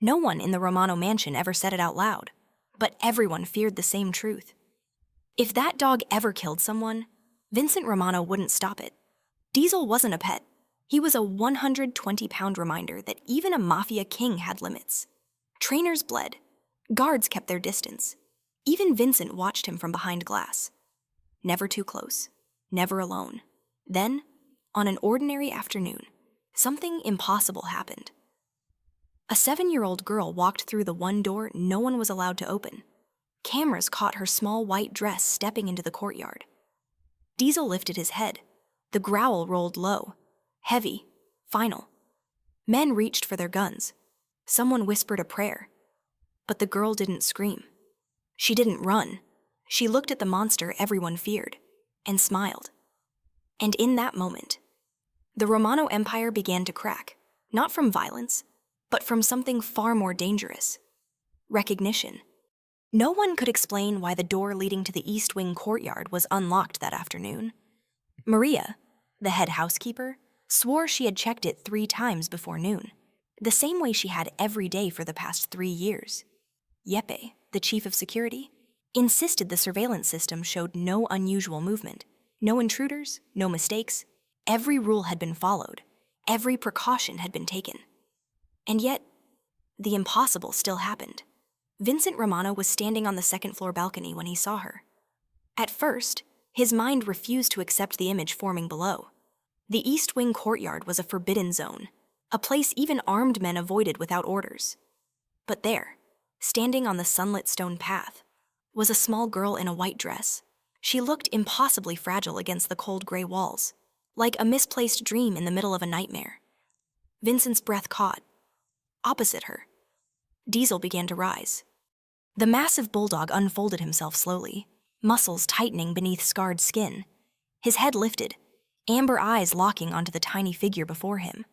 No one in the Romano mansion ever said it out loud, but everyone feared the same truth. If that dog ever killed someone, Vincent Romano wouldn't stop it. Diesel wasn't a pet. He was a 120-pound reminder that even a Mafia king had limits. Trainers bled. Guards kept their distance. Even Vincent watched him from behind glass. Never too close. Never alone. Then, on an ordinary afternoon, something impossible happened. A 7-year-old girl walked through the one door no one was allowed to open. Cameras caught her small white dress stepping into the courtyard. Diesel lifted his head. The growl rolled low, heavy, final. Men reached for their guns. Someone whispered a prayer. But the girl didn't scream. She didn't run. She looked at the monster everyone feared, and smiled. And in that moment, the Romano Empire began to crack, not from violence, but from something far more dangerous: recognition. No one could explain why the door leading to the East Wing courtyard was unlocked that afternoon. Maria, the head housekeeper, swore she had checked it 3 times before noon, the same way she had every day for the past 3 years. Yeppe, the chief of security, insisted the surveillance system showed no unusual movement, no intruders, no mistakes. Every rule had been followed, every precaution had been taken. And yet, the impossible still happened. Vincent Romano was standing on the second-floor balcony when he saw her. At first, his mind refused to accept the image forming below. The East Wing courtyard was a forbidden zone, a place even armed men avoided without orders. But there, standing on the sunlit stone path, was a small girl in a white dress. She looked impossibly fragile against the cold gray walls, like a misplaced dream in the middle of a nightmare. Vincent's breath caught. Opposite her, Diesel began to rise. The massive bulldog unfolded himself slowly, muscles tightening beneath scarred skin. His head lifted, amber eyes locking onto the tiny figure before him.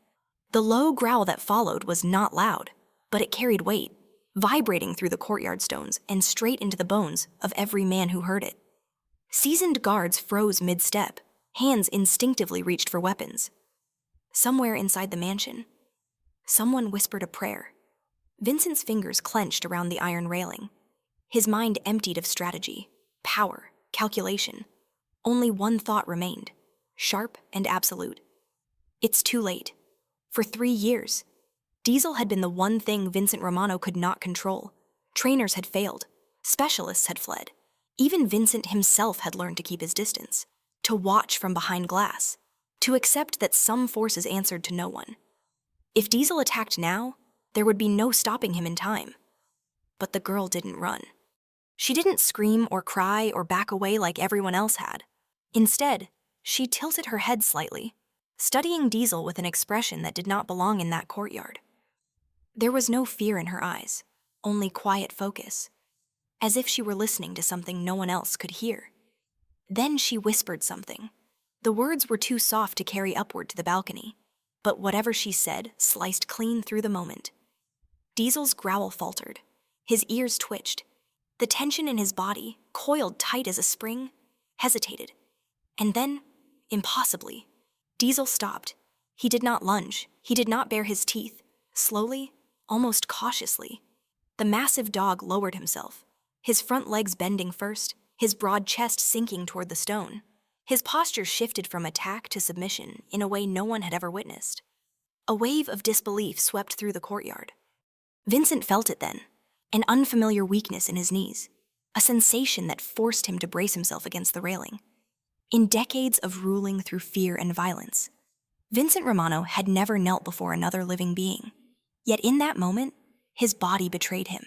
The low growl that followed was not loud, but it carried weight, vibrating through the courtyard stones and straight into the bones of every man who heard it. Seasoned guards froze mid-step, hands instinctively reached for weapons. Somewhere inside the mansion, someone whispered a prayer. Vincent's fingers clenched around the iron railing. His mind emptied of strategy, power, calculation. Only one thought remained, sharp and absolute. It's too late. For 3 years, Diesel had been the one thing Vincent Romano could not control. Trainers had failed. Specialists had fled. Even Vincent himself had learned to keep his distance, to watch from behind glass, to accept that some forces answered to no one. If Diesel attacked now, there would be no stopping him in time. But the girl didn't run. She didn't scream or cry or back away like everyone else had. Instead, she tilted her head slightly, studying Diesel with an expression that did not belong in that courtyard. There was no fear in her eyes, only quiet focus, as if she were listening to something no one else could hear. Then she whispered something. The words were too soft to carry upward to the balcony, but whatever she said sliced clean through the moment. Diesel's growl faltered. His ears twitched. The tension in his body, coiled tight as a spring, hesitated. And then, impossibly, Diesel stopped. He did not lunge. He did not bare his teeth. Slowly, almost cautiously, the massive dog lowered himself, his front legs bending first, his broad chest sinking toward the stone. His posture shifted from attack to submission in a way no one had ever witnessed. A wave of disbelief swept through the courtyard. Vincent felt it then, an unfamiliar weakness in his knees, a sensation that forced him to brace himself against the railing. In decades of ruling through fear and violence, Vincent Romano had never knelt before another living being. Yet in that moment, his body betrayed him.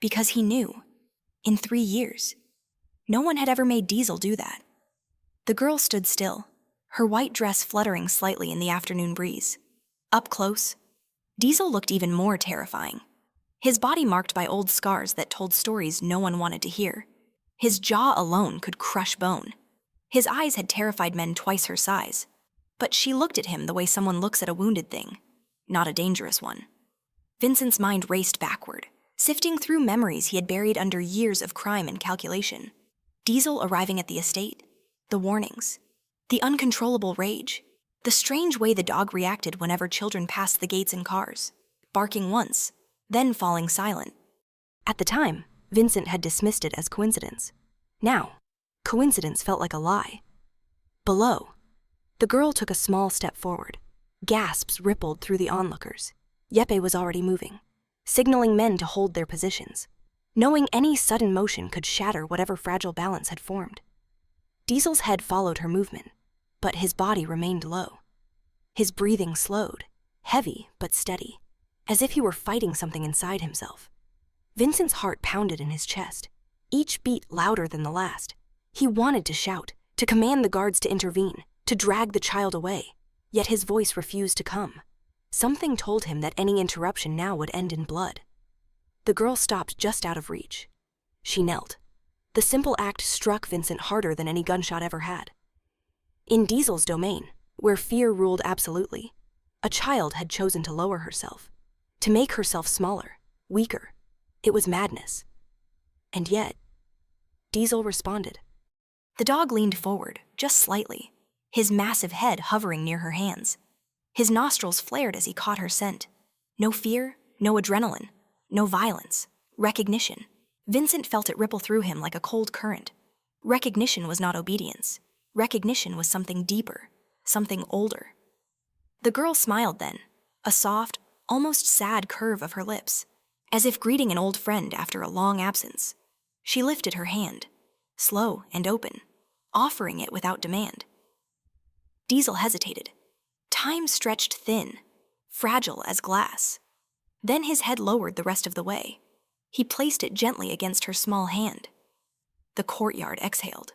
Because he knew, in 3 years, no one had ever made Diesel do that. The girl stood still, her white dress fluttering slightly in the afternoon breeze. Up close, Diesel looked even more terrifying. His body marked by old scars that told stories no one wanted to hear. His jaw alone could crush bone. His eyes had terrified men twice her size. But she looked at him the way someone looks at a wounded thing, not a dangerous one. Vincent's mind raced backward, sifting through memories he had buried under years of crime and calculation. Diesel arriving at the estate, the warnings, the uncontrollable rage, the strange way the dog reacted whenever children passed the gates in cars, barking once, then falling silent. At the time, Vincent had dismissed it as coincidence. Now, coincidence felt like a lie. Below, the girl took a small step forward. Gasps rippled through the onlookers. Yeppe was already moving, signaling men to hold their positions, knowing any sudden motion could shatter whatever fragile balance had formed. Diesel's head followed her movement, but his body remained low. His breathing slowed, heavy but steady, as if he were fighting something inside himself. Vincent's heart pounded in his chest, each beat louder than the last. He wanted to shout, to command the guards to intervene, to drag the child away, yet his voice refused to come. Something told him that any interruption now would end in blood. The girl stopped just out of reach. She knelt. The simple act struck Vincent harder than any gunshot ever had. In Diesel's domain, where fear ruled absolutely, a child had chosen to lower herself, to make herself smaller, weaker. It was madness. And yet, Diesel responded. The dog leaned forward, just slightly, his massive head hovering near her hands. His nostrils flared as he caught her scent. No fear, no adrenaline, no violence. Recognition. Vincent felt it ripple through him like a cold current. Recognition was not obedience. Recognition was something deeper, something older. The girl smiled then, a soft, almost sad curve of her lips, as if greeting an old friend after a long absence. She lifted her hand, slow and open, offering it without demand. Diesel hesitated. Time stretched thin, fragile as glass. Then his head lowered the rest of the way. He placed it gently against her small hand. The courtyard exhaled.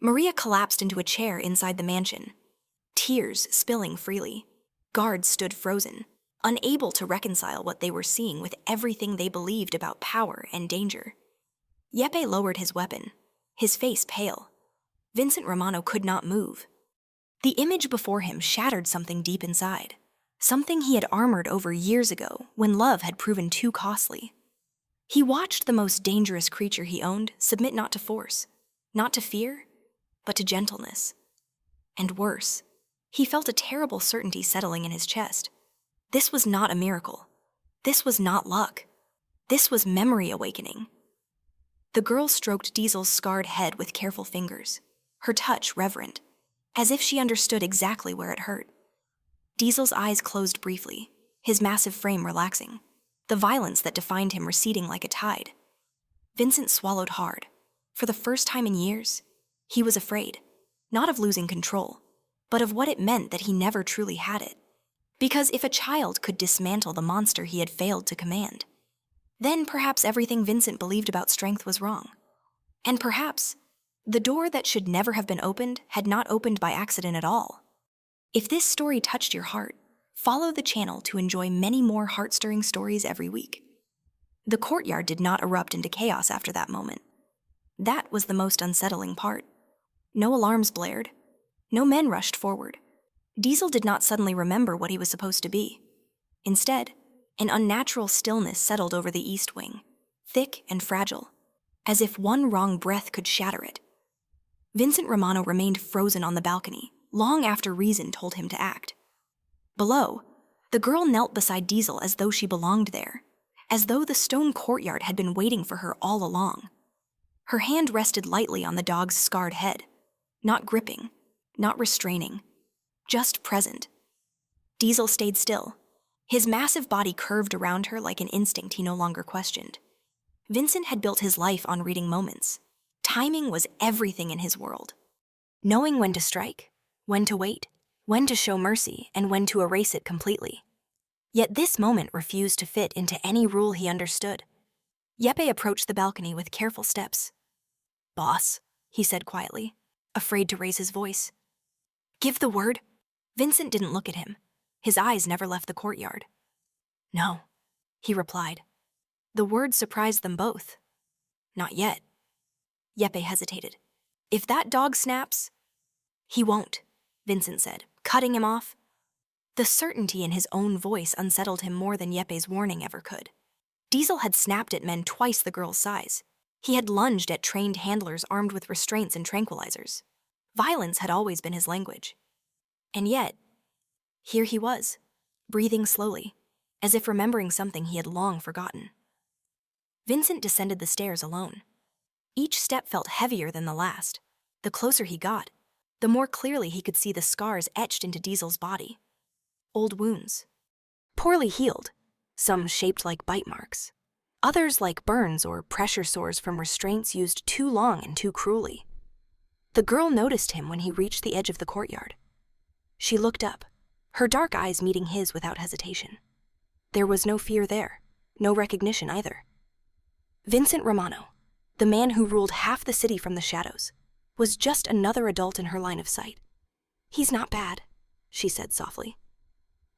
Maria collapsed into a chair inside the mansion, tears spilling freely. Guards stood frozen, unable to reconcile what they were seeing with everything they believed about power and danger. Yeppe lowered his weapon, his face pale. Vincent Romano could not move. The image before him shattered something deep inside, something he had armored over years ago when love had proven too costly. He watched the most dangerous creature he owned submit not to force, not to fear, but to gentleness. And worse, he felt a terrible certainty settling in his chest. This was not a miracle. This was not luck. This was memory awakening. The girl stroked Diesel's scarred head with careful fingers, her touch reverent, as if she understood exactly where it hurt. Diesel's eyes closed briefly, his massive frame relaxing, the violence that defined him receding like a tide. Vincent swallowed hard. For the first time in years, he was afraid, not of losing control, but of what it meant that he never truly had it. Because if a child could dismantle the monster he had failed to command, then perhaps everything Vincent believed about strength was wrong. And perhaps the door that should never have been opened had not opened by accident at all. If this story touched your heart, follow the channel to enjoy many more heart-stirring stories every week. The courtyard did not erupt into chaos after that moment. That was the most unsettling part. No alarms blared. No men rushed forward. Diesel did not suddenly remember what he was supposed to be. Instead, an unnatural stillness settled over the east wing, thick and fragile, as if one wrong breath could shatter it. Vincent Romano remained frozen on the balcony, long after reason told him to act. Below, the girl knelt beside Diesel as though she belonged there, as though the stone courtyard had been waiting for her all along. Her hand rested lightly on the dog's scarred head, not gripping, not restraining, just present. Diesel stayed still, his massive body curved around her like an instinct he no longer questioned. Vincent had built his life on reading moments. Timing was everything in his world. Knowing when to strike, when to wait, when to show mercy, and when to erase it completely. Yet this moment refused to fit into any rule he understood. Yeppe approached the balcony with careful steps. "Boss," he said quietly, afraid to raise his voice. "Give the word." Vincent didn't look at him. His eyes never left the courtyard. "No," he replied. The word surprised them both. "Not yet." Yeppe hesitated. "If that dog snaps—" "He won't," Vincent said, cutting him off. The certainty in his own voice unsettled him more than Yeppe's warning ever could. Diesel had snapped at men twice the girl's size. He had lunged at trained handlers armed with restraints and tranquilizers. Violence had always been his language. And yet, here he was, breathing slowly, as if remembering something he had long forgotten. Vincent descended the stairs alone. Each step felt heavier than the last. The closer he got, the more clearly he could see the scars etched into Diesel's body. Old wounds. Poorly healed, some shaped like bite marks. Others like burns or pressure sores from restraints used too long and too cruelly. The girl noticed him when he reached the edge of the courtyard. She looked up, her dark eyes meeting his without hesitation. There was no fear there, no recognition either. Vincent Romano, the man who ruled half the city from the shadows, was just another adult in her line of sight. "He's not bad," she said softly.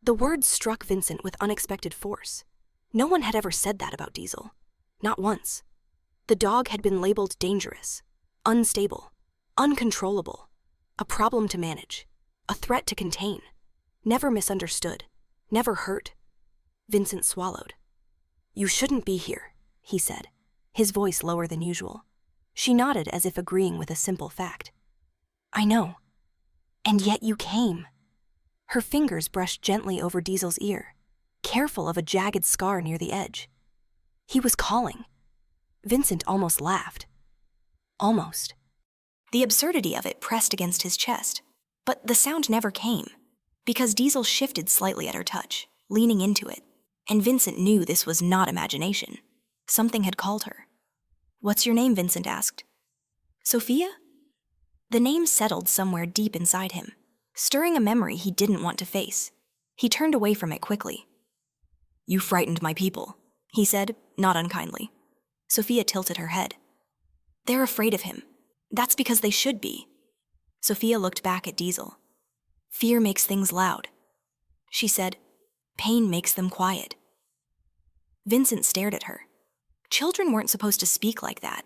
The words struck Vincent with unexpected force. No one had ever said that about Diesel. Not once. The dog had been labeled dangerous, unstable, uncontrollable, a problem to manage, a threat to contain, never misunderstood, never hurt. Vincent swallowed. "You shouldn't be here," he said, his voice lower than usual. She nodded as if agreeing with a simple fact. "I know. And yet you came." Her fingers brushed gently over Diesel's ear, careful of a jagged scar near the edge. He was calling. Vincent almost laughed. Almost. The absurdity of it pressed against his chest, but the sound never came, because Diesel shifted slightly at her touch, leaning into it, and Vincent knew this was not imagination. Something had called her. "What's your name?" Vincent asked. "Sophia?" The name settled somewhere deep inside him, stirring a memory he didn't want to face. He turned away from it quickly. "You frightened my people," he said, not unkindly. Sophia tilted her head. "They're afraid of him. That's because they should be." Sophia looked back at Diesel. "Fear makes things loud," she said. "Pain makes them quiet." Vincent stared at her. Children weren't supposed to speak like that.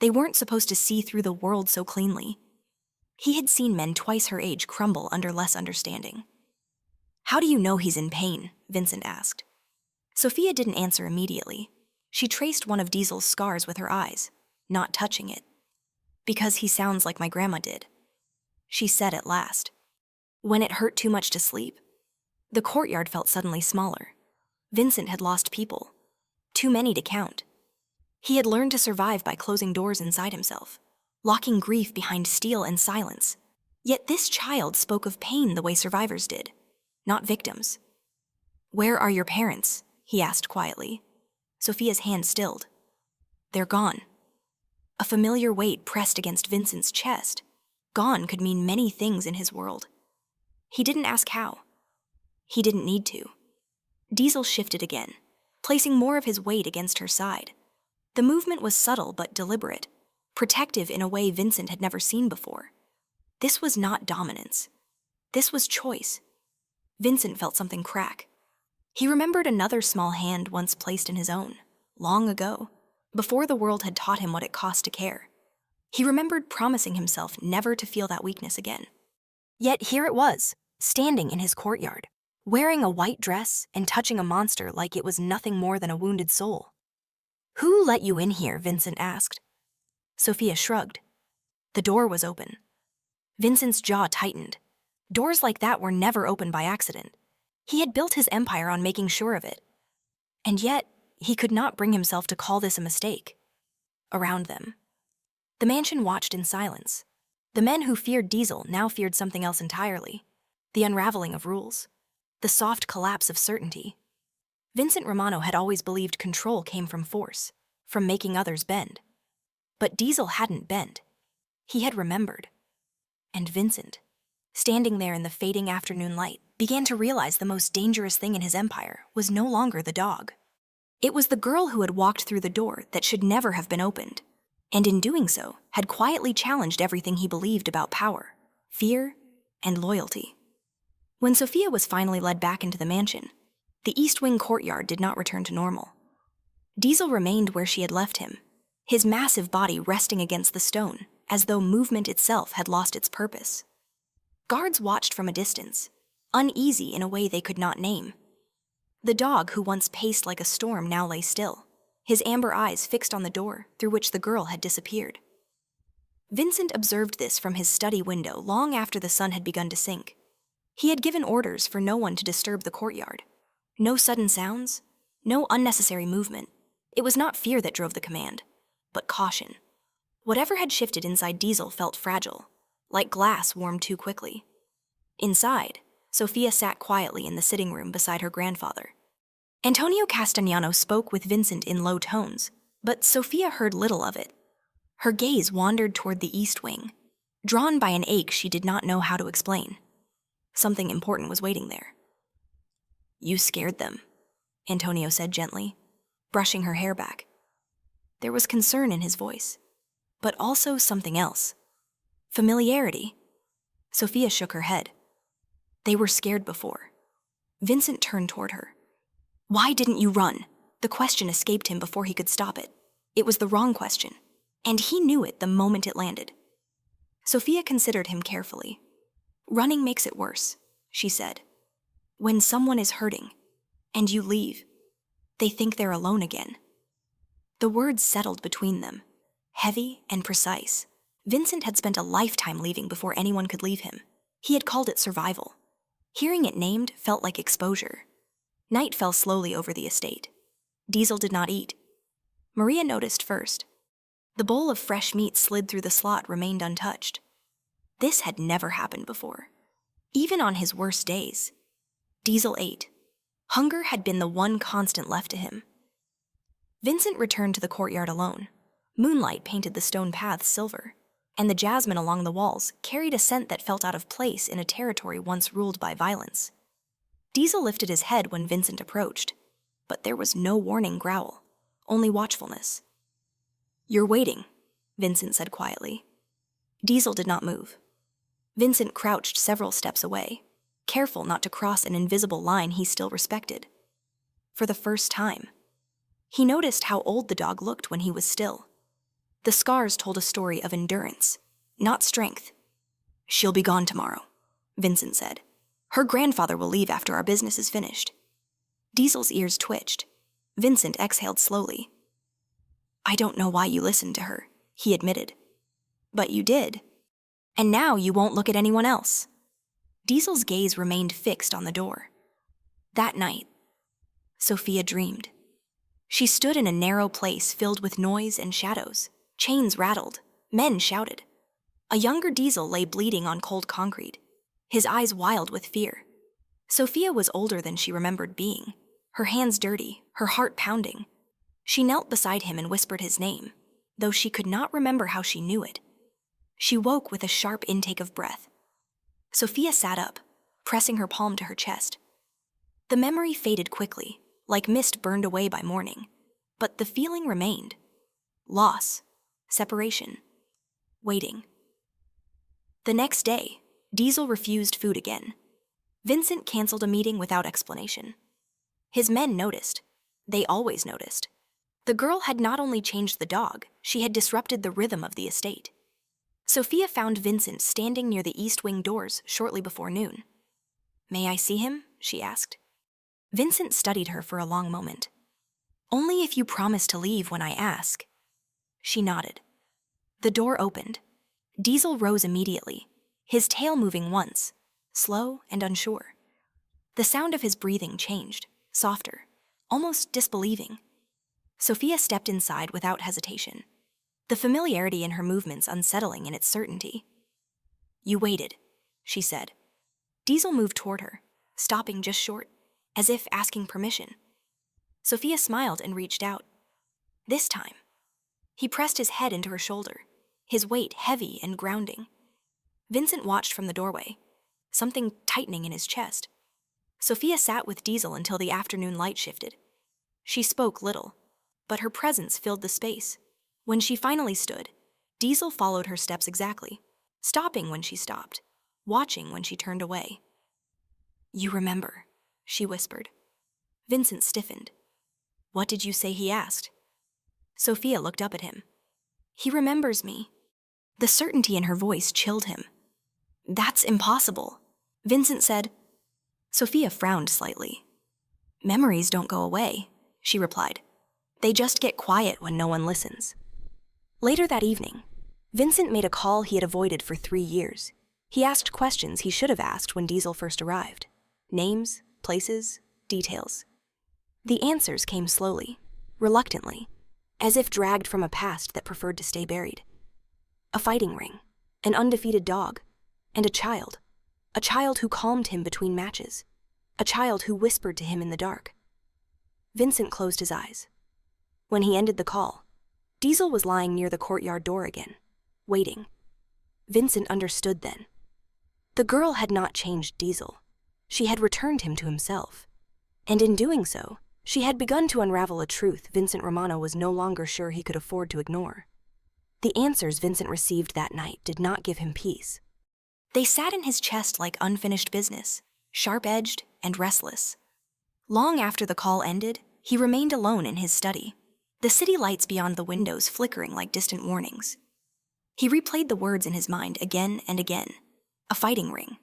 They weren't supposed to see through the world so cleanly. He had seen men twice her age crumble under less understanding. "How do you know he's in pain?" Vincent asked. Sophia didn't answer immediately. She traced one of Diesel's scars with her eyes, not touching it. "Because he sounds like my grandma did," she said at last. "When it hurt too much to sleep." The courtyard felt suddenly smaller. Vincent had lost people. Too many to count. He had learned to survive by closing doors inside himself, locking grief behind steel and silence. Yet this child spoke of pain the way survivors did, not victims. "Where are your parents?" he asked quietly. Sophia's hand stilled. "They're gone." A familiar weight pressed against Vincent's chest. Gone could mean many things in his world. He didn't ask how. He didn't need to. Diesel shifted again, placing more of his weight against her side. The movement was subtle but deliberate, protective in a way Vincent had never seen before. This was not dominance. This was choice. Vincent felt something crack. He remembered another small hand once placed in his own, long ago, before the world had taught him what it cost to care. He remembered promising himself never to feel that weakness again. Yet here it was, standing in his courtyard, wearing a white dress and touching a monster like it was nothing more than a wounded soul. "Who let you in here?" Vincent asked. Sophia shrugged. The door was open. Vincent's jaw tightened. Doors like that were never opened by accident. He had built his empire on making sure of it. And yet, he could not bring himself to call this a mistake. Around them, the mansion watched in silence. The men who feared Diesel now feared something else entirely. The unraveling of rules. The soft collapse of certainty. Vincent Romano had always believed control came from force, from making others bend. But Diesel hadn't bent. He had remembered. And Vincent, standing there in the fading afternoon light, began to realize the most dangerous thing in his empire was no longer the dog. It was the girl who had walked through the door that should never have been opened, and in doing so, had quietly challenged everything he believed about power, fear, and loyalty. When Sophia was finally led back into the mansion, the East Wing courtyard did not return to normal. Diesel remained where she had left him, his massive body resting against the stone, as though movement itself had lost its purpose. Guards watched from a distance, uneasy in a way they could not name. The dog who once paced like a storm now lay still, his amber eyes fixed on the door through which the girl had disappeared. Vincent observed this from his study window long after the sun had begun to sink. He had given orders for no one to disturb the courtyard. No sudden sounds, no unnecessary movement. It was not fear that drove the command, but caution. Whatever had shifted inside Diesel felt fragile, like glass warmed too quickly. Inside, Sophia sat quietly in the sitting room beside her grandfather. Antonio Castagnano spoke with Vincent in low tones, but Sophia heard little of it. Her gaze wandered toward the east wing, drawn by an ache she did not know how to explain. Something important was waiting there. "You scared them," Antonio said gently, brushing her hair back. There was concern in his voice, but also something else. Familiarity. Sophia shook her head. They were scared before. Vincent turned toward her. "Why didn't you run?" The question escaped him before he could stop it. It was the wrong question, and he knew it the moment it landed. Sophia considered him carefully. "Running makes it worse," she said. "When someone is hurting, and you leave, they think they're alone again." The words settled between them, heavy and precise. Vincent had spent a lifetime leaving before anyone could leave him. He had called it survival. Hearing it named felt like exposure. Night fell slowly over the estate. Diesel did not eat. Maria noticed first. The bowl of fresh meat slid through the slot remained untouched. This had never happened before. Even on his worst days, Diesel ate. Hunger had been the one constant left to him. Vincent returned to the courtyard alone. Moonlight painted the stone paths silver, and the jasmine along the walls carried a scent that felt out of place in a territory once ruled by violence. Diesel lifted his head when Vincent approached, but there was no warning growl, only watchfulness. "You're waiting," Vincent said quietly. Diesel did not move. Vincent crouched several steps away, careful not to cross an invisible line he still respected. For the first time, he noticed how old the dog looked when he was still. The scars told a story of endurance, not strength. "She'll be gone tomorrow," Vincent said. "Her grandfather will leave after our business is finished." Diesel's ears twitched. Vincent exhaled slowly. "I don't know why you listened to her," he admitted. "But you did. And now you won't look at anyone else." Diesel's gaze remained fixed on the door. That night, Sophia dreamed. She stood in a narrow place filled with noise and shadows. Chains rattled. Men shouted. A younger Diesel lay bleeding on cold concrete, his eyes wild with fear. Sophia was older than she remembered being, her hands dirty, her heart pounding. She knelt beside him and whispered his name, though she could not remember how she knew it. She woke with a sharp intake of breath. Sophia sat up, pressing her palm to her chest. The memory faded quickly, like mist burned away by morning, but the feeling remained. Loss, separation, waiting. The next day, Diesel refused food again. Vincent canceled a meeting without explanation. His men noticed. They always noticed. The girl had not only changed the dog, she had disrupted the rhythm of the estate. Sophia found Vincent standing near the east wing doors shortly before noon. "May I see him?" she asked. Vincent studied her for a long moment. "Only if you promise to leave when I ask." She nodded. The door opened. Diesel rose immediately, his tail moving once, slow and unsure. The sound of his breathing changed, softer, almost disbelieving. Sophia stepped inside without hesitation, the familiarity in her movements unsettling in its certainty. "You waited," she said. Diesel moved toward her, stopping just short, as if asking permission. Sophia smiled and reached out. This time, he pressed his head into her shoulder, his weight heavy and grounding. Vincent watched from the doorway, something tightening in his chest. Sophia sat with Diesel until the afternoon light shifted. She spoke little, but her presence filled the space. When she finally stood, Diesel followed her steps exactly, stopping when she stopped, watching when she turned away. "You remember," she whispered. Vincent stiffened. "What did you say?" he asked. Sophia looked up at him. "He remembers me." The certainty in her voice chilled him. "That's impossible," Vincent said. Sophia frowned slightly. "Memories don't go away," she replied. "They just get quiet when no one listens." Later that evening, Vincent made a call he had avoided for 3 years. He asked questions he should have asked when Diesel first arrived. Names, places, details. The answers came slowly, reluctantly, as if dragged from a past that preferred to stay buried. A fighting ring, an undefeated dog, and a child who calmed him between matches, a child who whispered to him in the dark. Vincent closed his eyes. When he ended the call, Diesel was lying near the courtyard door again, waiting. Vincent understood then. The girl had not changed Diesel. She had returned him to himself. And in doing so, she had begun to unravel a truth Vincent Romano was no longer sure he could afford to ignore. The answers Vincent received that night did not give him peace. They sat in his chest like unfinished business, sharp-edged and restless. Long after the call ended, he remained alone in his study, the city lights beyond the windows flickering like distant warnings. He replayed the words in his mind again and again. A fighting ring,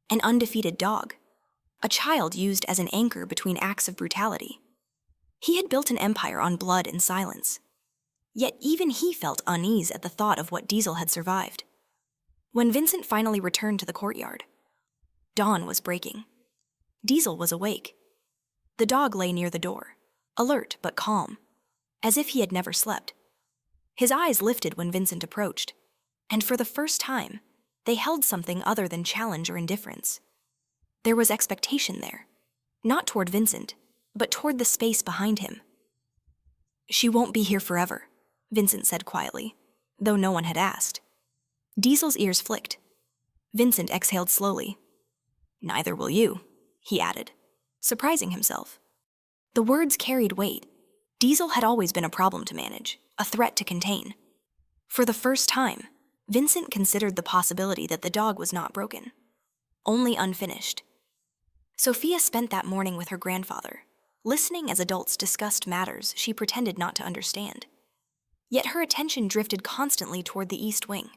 an undefeated dog, a child used as an anchor between acts of brutality. He had built an empire on blood and silence. Yet even he felt unease at the thought of what Diesel had survived. When Vincent finally returned to the courtyard, dawn was breaking. Diesel was awake. The dog lay near the door, alert but calm, as if he had never slept. His eyes lifted when Vincent approached, and for the first time, they held something other than challenge or indifference. There was expectation there, not toward Vincent, but toward the space behind him. "She won't be here forever," Vincent said quietly, though no one had asked. Diesel's ears flicked. Vincent exhaled slowly. "Neither will you," he added, surprising himself. The words carried weight. Diesel had always been a problem to manage, a threat to contain. For the first time, Vincent considered the possibility that the dog was not broken, only unfinished. Sophia spent that morning with her grandfather, listening as adults discussed matters she pretended not to understand. Yet her attention drifted constantly toward the east wing.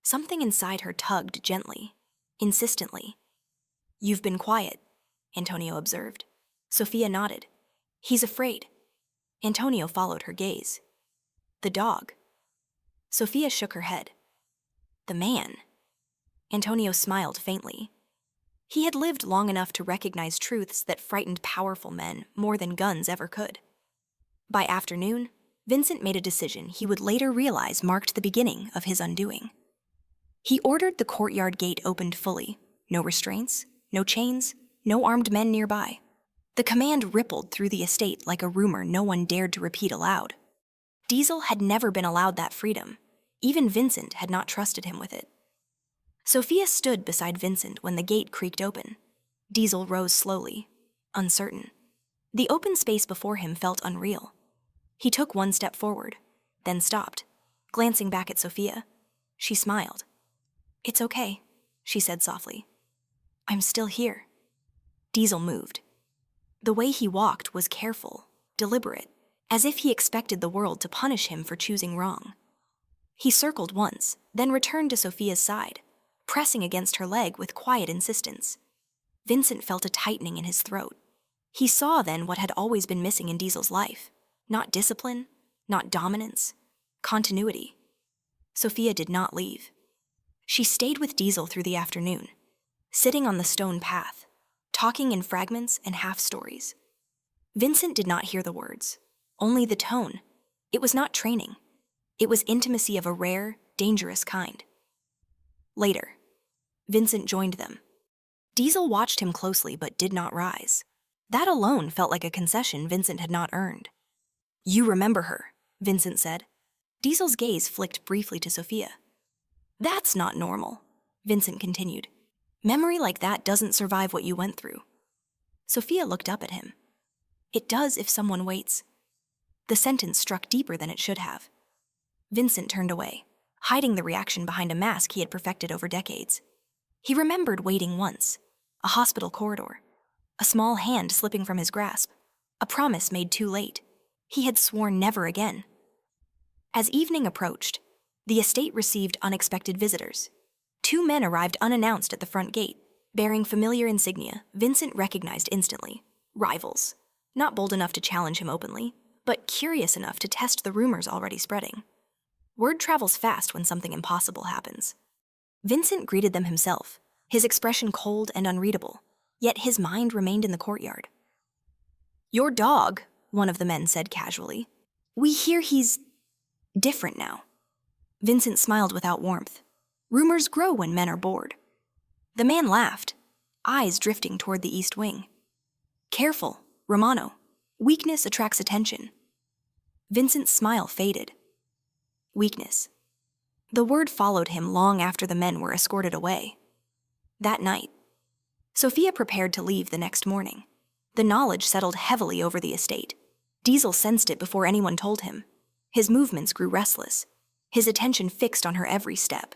Something inside her tugged gently, insistently. "You've been quiet," Antonio observed. Sophia nodded. "He's afraid." Antonio followed her gaze. "The dog." Sophia shook her head. "The man." Antonio smiled faintly. He had lived long enough to recognize truths that frightened powerful men more than guns ever could. By afternoon, Vincent made a decision he would later realize marked the beginning of his undoing. He ordered the courtyard gate opened fully. No restraints, no chains, no armed men nearby. The command rippled through the estate like a rumor no one dared to repeat aloud. Diesel had never been allowed that freedom. Even Vincent had not trusted him with it. Sophia stood beside Vincent when the gate creaked open. Diesel rose slowly, uncertain. The open space before him felt unreal. He took one step forward, then stopped, glancing back at Sophia. She smiled. "It's okay," she said softly. "I'm still here." Diesel moved. The way he walked was careful, deliberate, as if he expected the world to punish him for choosing wrong. He circled once, then returned to Sophia's side, pressing against her leg with quiet insistence. Vincent felt a tightening in his throat. He saw then what had always been missing in Diesel's life. Not discipline, not dominance, continuity. Sophia did not leave. She stayed with Diesel through the afternoon, sitting on the stone path, talking in fragments and half-stories. Vincent did not hear the words, only the tone. It was not training. It was intimacy of a rare, dangerous kind. Later, Vincent joined them. Diesel watched him closely but did not rise. That alone felt like a concession Vincent had not earned. "You remember her," Vincent said. Diesel's gaze flicked briefly to Sophia. "That's not normal," Vincent continued. "Memory like that doesn't survive what you went through." Sophia looked up at him. "It does if someone waits." The sentence struck deeper than it should have. Vincent turned away, hiding the reaction behind a mask he had perfected over decades. He remembered waiting once, a hospital corridor, a small hand slipping from his grasp, a promise made too late. He had sworn never again. As evening approached, the estate received unexpected visitors. 2 men arrived unannounced at the front gate, bearing familiar insignia Vincent recognized instantly. Rivals, not bold enough to challenge him openly, but curious enough to test the rumors already spreading. Word travels fast when something impossible happens. Vincent greeted them himself, his expression cold and unreadable, yet his mind remained in the courtyard. "Your dog," one of the men said casually. "We hear he's different now." Vincent smiled without warmth. Rumors grow when men are bored. The man laughed, eyes drifting toward the east wing. "Careful, Romano. Weakness attracts attention." Vincent's smile faded. Weakness. The word followed him long after the men were escorted away. That night, Sophia prepared to leave the next morning. The knowledge settled heavily over the estate. Diesel sensed it before anyone told him. His movements grew restless, his attention fixed on her every step.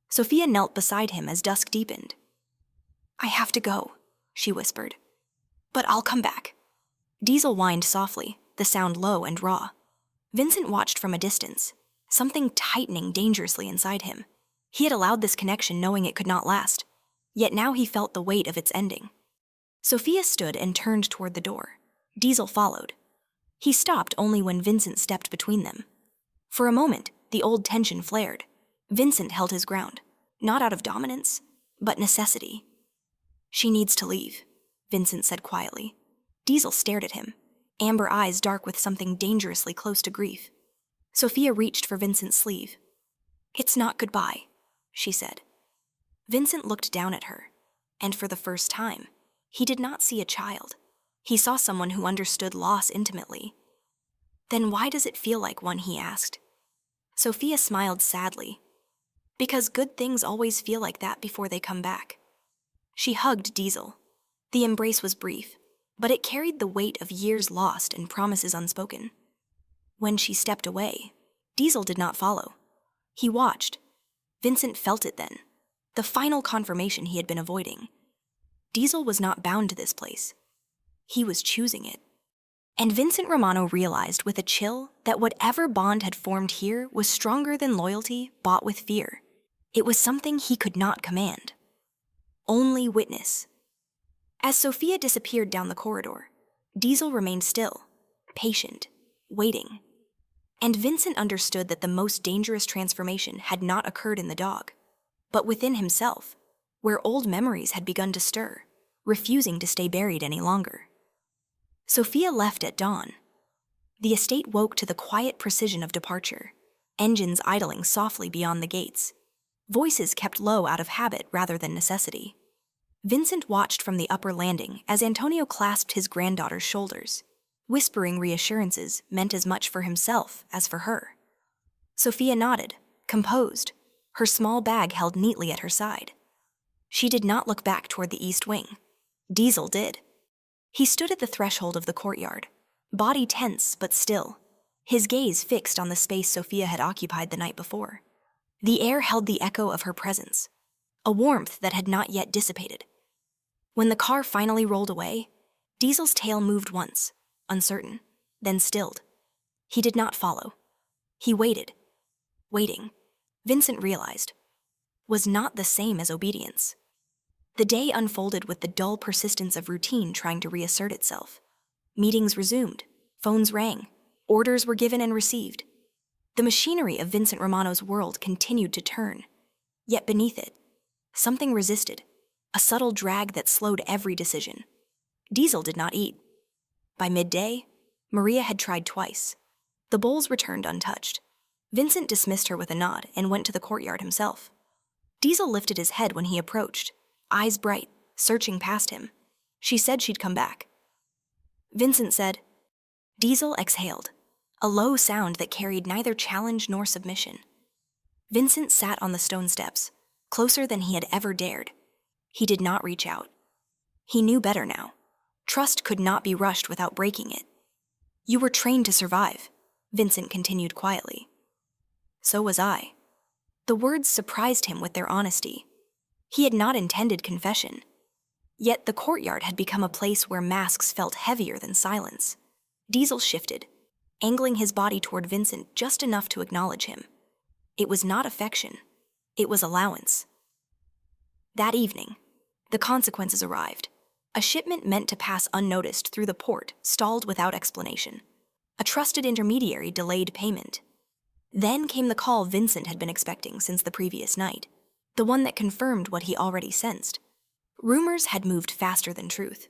Sophia knelt beside him as dusk deepened. "I have to go," she whispered. "But I'll come back." Diesel whined softly, the sound low and raw. Vincent watched from a distance, something tightening dangerously inside him. He had allowed this connection knowing it could not last, yet now he felt the weight of its ending. Sophia stood and turned toward the door. Diesel followed. He stopped only when Vincent stepped between them. For a moment, the old tension flared. Vincent held his ground, not out of dominance, but necessity. "She needs to leave," Vincent said quietly. Diesel stared at him, amber eyes dark with something dangerously close to grief. Sophia reached for Vincent's sleeve. "It's not goodbye," she said. Vincent looked down at her, and for the first time, he did not see a child. He saw someone who understood loss intimately. "Then why does it feel like one?" he asked. Sophia smiled sadly. "Because good things always feel like that before they come back." She hugged Diesel. The embrace was brief, but it carried the weight of years lost and promises unspoken. When she stepped away, Diesel did not follow. He watched. Vincent felt it then, the final confirmation he had been avoiding. Diesel was not bound to this place. He was choosing it. And Vincent Romano realized with a chill that whatever bond had formed here was stronger than loyalty bought with fear. It was something he could not command. Only witness. As Sophia disappeared down the corridor, Diesel remained still, patient, waiting. And Vincent understood that the most dangerous transformation had not occurred in the dog, but within himself, where old memories had begun to stir, refusing to stay buried any longer. Sophia left at dawn. The estate woke to the quiet precision of departure, engines idling softly beyond the gates, voices kept low out of habit rather than necessity. Vincent watched from the upper landing as Antonio clasped his granddaughter's shoulders, whispering reassurances meant as much for himself as for her. Sophia nodded, composed, her small bag held neatly at her side. She did not look back toward the east wing. Diesel did. He stood at the threshold of the courtyard, body tense but still, his gaze fixed on the space Sophia had occupied the night before. The air held the echo of her presence, a warmth that had not yet dissipated. When the car finally rolled away, Diesel's tail moved once, uncertain, then stilled. He did not follow. He waited. Waiting, Vincent realized, was not the same as obedience. The day unfolded with the dull persistence of routine trying to reassert itself. Meetings resumed, phones rang, orders were given and received. The machinery of Vincent Romano's world continued to turn. Yet beneath it, something resisted, a subtle drag that slowed every decision. Diesel did not eat. By midday, Maria had tried twice. The bowls returned untouched. Vincent dismissed her with a nod and went to the courtyard himself. Diesel lifted his head when he approached, eyes bright, searching past him. She said she'd come back. Vincent said. Diesel exhaled, a low sound that carried neither challenge nor submission. Vincent sat on the stone steps, closer than he had ever dared. He did not reach out. He knew better now. Trust could not be rushed without breaking it. "You were trained to survive," Vincent continued quietly. "So was I." The words surprised him with their honesty. He had not intended confession. Yet the courtyard had become a place where masks felt heavier than silence. Diesel shifted, angling his body toward Vincent just enough to acknowledge him. It was not affection. It was allowance. That evening, the consequences arrived. A shipment meant to pass unnoticed through the port stalled without explanation. A trusted intermediary delayed payment. Then came the call Vincent had been expecting since the previous night, the one that confirmed what he already sensed. Rumors had moved faster than truth.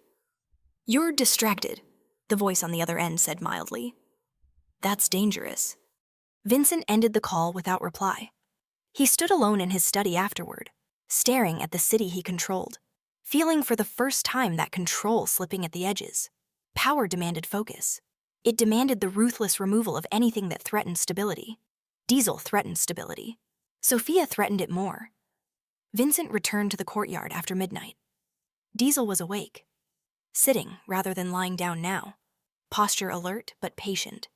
"You're distracted," the voice on the other end said mildly. That's dangerous. Vincent ended the call without reply. He stood alone in his study afterward, staring at the city he controlled, feeling for the first time that control slipping at the edges. Power demanded focus. It demanded the ruthless removal of anything that threatened stability. Diesel threatened stability. Sophia threatened it more. Vincent returned to the courtyard after midnight. Diesel was awake, sitting rather than lying down now, posture alert but patient.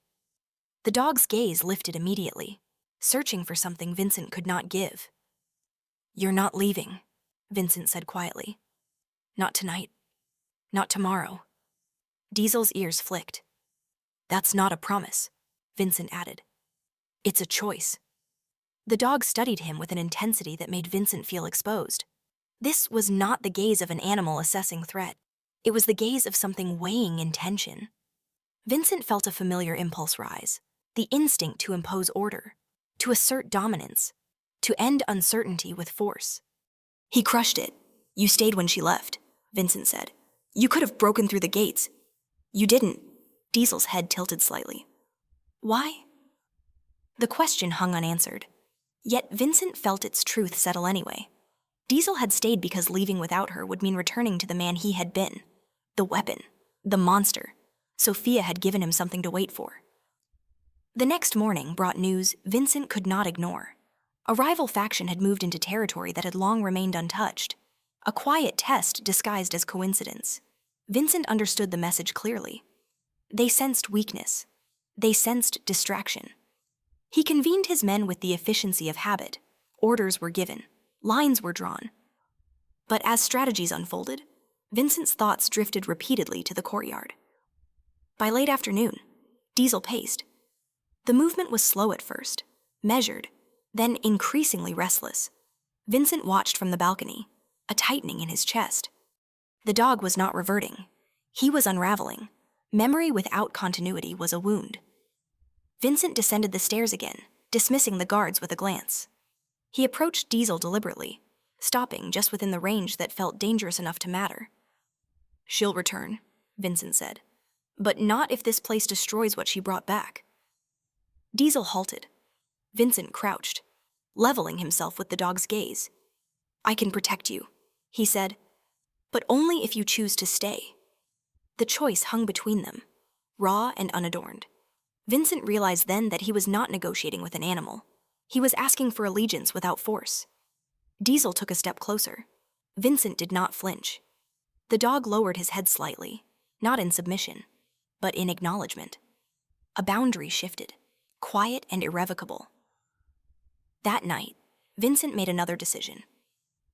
The dog's gaze lifted immediately, searching for something Vincent could not give. You're not leaving, Vincent said quietly. Not tonight. Not tomorrow. Diesel's ears flicked. That's not a promise, Vincent added. It's a choice. The dog studied him with an intensity that made Vincent feel exposed. This was not the gaze of an animal assessing threat. It was the gaze of something weighing intention. Vincent felt a familiar impulse rise, the instinct to impose order, to assert dominance, to end uncertainty with force. He crushed it. You stayed when she left, Vincent said. You could have broken through the gates. You didn't. Diesel's head tilted slightly. Why? The question hung unanswered. Yet Vincent felt its truth settle anyway. Diesel had stayed because leaving without her would mean returning to the man he had been. The weapon. The monster. Sophia had given him something to wait for. The next morning brought news Vincent could not ignore. A rival faction had moved into territory that had long remained untouched. A quiet test disguised as coincidence. Vincent understood the message clearly. They sensed weakness. They sensed distraction. He convened his men with the efficiency of habit. Orders were given. Lines were drawn. But as strategies unfolded, Vincent's thoughts drifted repeatedly to the courtyard. By late afternoon, Diesel paced. The movement was slow at first, measured, then increasingly restless. Vincent watched from the balcony, a tightening in his chest. The dog was not reverting. He was unraveling. Memory without continuity was a wound. Vincent descended the stairs again, dismissing the guards with a glance. He approached Diesel deliberately, stopping just within the range that felt dangerous enough to matter. She'll return, Vincent said, but not if this place destroys what she brought back. Diesel halted. Vincent crouched, leveling himself with the dog's gaze. I can protect you, he said, but only if you choose to stay. The choice hung between them, raw and unadorned. Vincent realized then that he was not negotiating with an animal. He was asking for allegiance without force. Diesel took a step closer. Vincent did not flinch. The dog lowered his head slightly, not in submission, but in acknowledgement. A boundary shifted, quiet and irrevocable. That night, Vincent made another decision.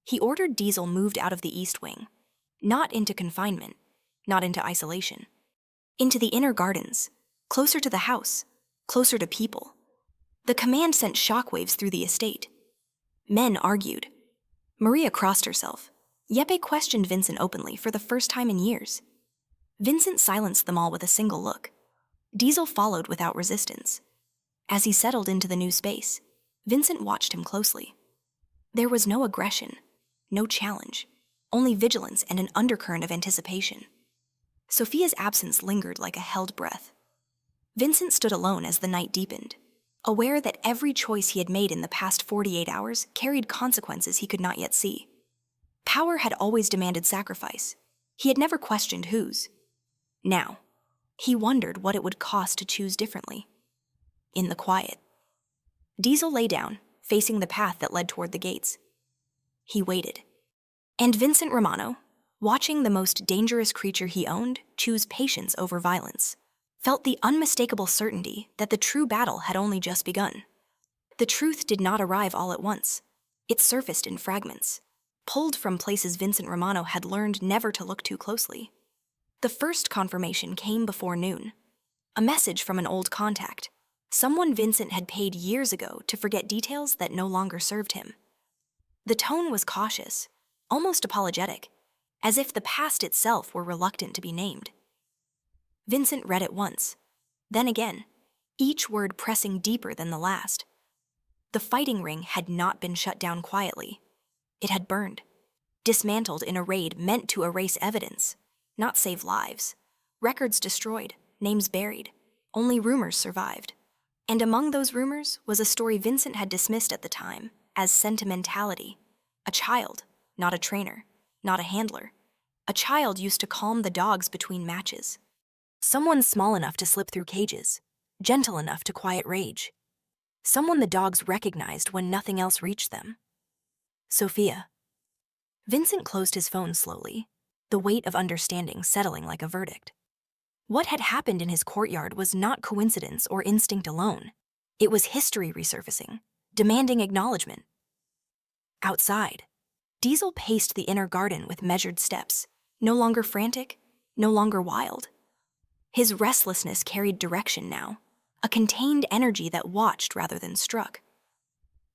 He ordered Diesel moved out of the East Wing, not into confinement, not into isolation, into the inner gardens, closer to the house, closer to people. The command sent shockwaves through the estate. Men argued. Maria crossed herself. Yeppe questioned Vincent openly for the first time in years. Vincent silenced them all with a single look. Diesel followed without resistance. As he settled into the new space, Vincent watched him closely. There was no aggression, no challenge, only vigilance and an undercurrent of anticipation. Sophia's absence lingered like a held breath. Vincent stood alone as the night deepened, aware that every choice he had made in the past 48 hours carried consequences he could not yet see. Power had always demanded sacrifice. He had never questioned whose. Now, he wondered what it would cost to choose differently. In the quiet, Diesel lay down, facing the path that led toward the gates. He waited. And Vincent Romano, watching the most dangerous creature he owned choose patience over violence, felt the unmistakable certainty that the true battle had only just begun. The truth did not arrive all at once. It surfaced in fragments, pulled from places Vincent Romano had learned never to look too closely. The first confirmation came before noon. A message from an old contact, someone Vincent had paid years ago to forget details that no longer served him. The tone was cautious, almost apologetic, as if the past itself were reluctant to be named. Vincent read it once, then again, each word pressing deeper than the last. The fighting ring had not been shut down quietly. It had burned, dismantled in a raid meant to erase evidence, not save lives. Records destroyed, names buried. Only rumors survived. And among those rumors was a story Vincent had dismissed at the time as sentimentality. A child, not a trainer, not a handler. A child used to calm the dogs between matches. Someone small enough to slip through cages, gentle enough to quiet rage. Someone the dogs recognized when nothing else reached them. Sophia. Vincent closed his phone slowly, the weight of understanding settling like a verdict. What had happened in his courtyard was not coincidence or instinct alone. It was history resurfacing, demanding acknowledgement. Outside, Diesel paced the inner garden with measured steps, no longer frantic, no longer wild. His restlessness carried direction now, a contained energy that watched rather than struck.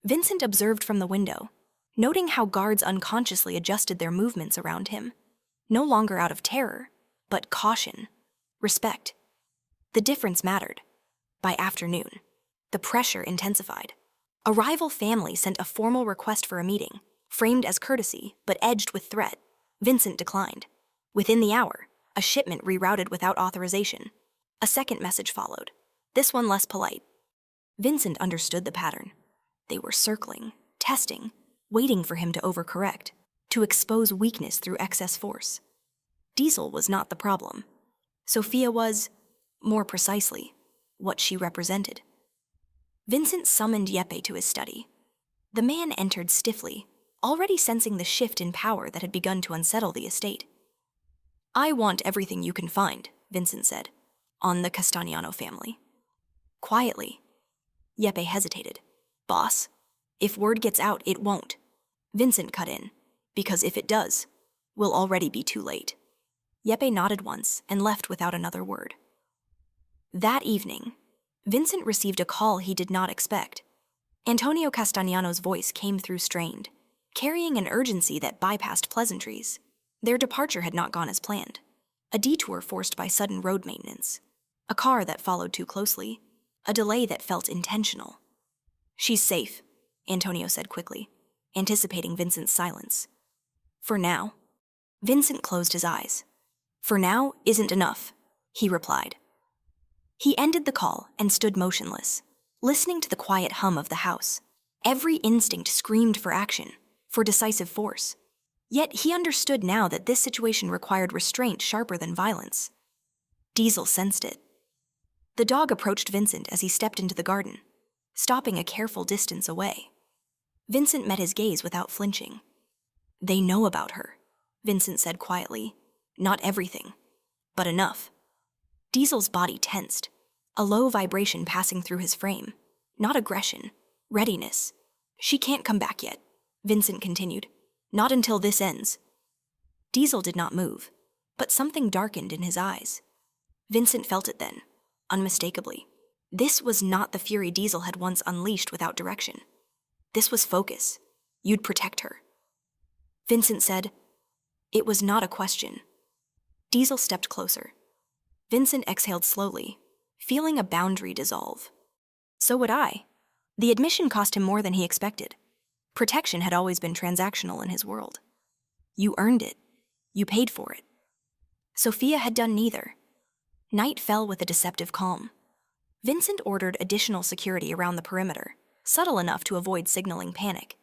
Vincent observed from the window, noting how guards unconsciously adjusted their movements around him, no longer out of terror, but caution, respect. The difference mattered. By afternoon, the pressure intensified. A rival family sent a formal request for a meeting, framed as courtesy but edged with threat. Vincent declined. Within the hour, a shipment rerouted without authorization. A second message followed, this one less polite. Vincent understood the pattern. They were circling, testing, waiting for him to overcorrect, to expose weakness through excess force. Diesel was not the problem. Sophia was, more precisely, what she represented. Vincent summoned Yeppe to his study. The man entered stiffly, already sensing the shift in power that had begun to unsettle the estate. I want everything you can find, Vincent said, on the Castagnano family. Quietly, Yeppe hesitated. Boss, if word gets out, it won't. Vincent cut in, because if it does, we'll already be too late. Yeppe nodded once and left without another word. That evening, Vincent received a call he did not expect. Antonio Castagnano's voice came through strained, carrying an urgency that bypassed pleasantries. Their departure had not gone as planned. A detour forced by sudden road maintenance. A car that followed too closely. A delay that felt intentional. She's safe, Antonio said quickly, anticipating Vincent's silence. For now. Vincent closed his eyes. For now isn't enough, he replied. He ended the call and stood motionless, listening to the quiet hum of the house. Every instinct screamed for action, for decisive force. Yet he understood now that this situation required restraint sharper than violence. Diesel sensed it. The dog approached Vincent as he stepped into the garden, stopping a careful distance away. Vincent met his gaze without flinching. They know about her, Vincent said quietly. Not everything, but enough. Diesel's body tensed, a low vibration passing through his frame. Not aggression, readiness. She can't come back yet, Vincent continued. Not until this ends. Diesel did not move, but something darkened in his eyes. Vincent felt it then, unmistakably. This was not the fury Diesel had once unleashed without direction. This was focus. You'd protect her. Vincent said, it was not a question. Diesel stepped closer. Vincent exhaled slowly, feeling a boundary dissolve. So would I. The admission cost him more than he expected. Protection had always been transactional in his world. You earned it. You paid for it. Sophia had done neither. Night fell with a deceptive calm. Vincent ordered additional security around the perimeter, subtle enough to avoid signaling panic.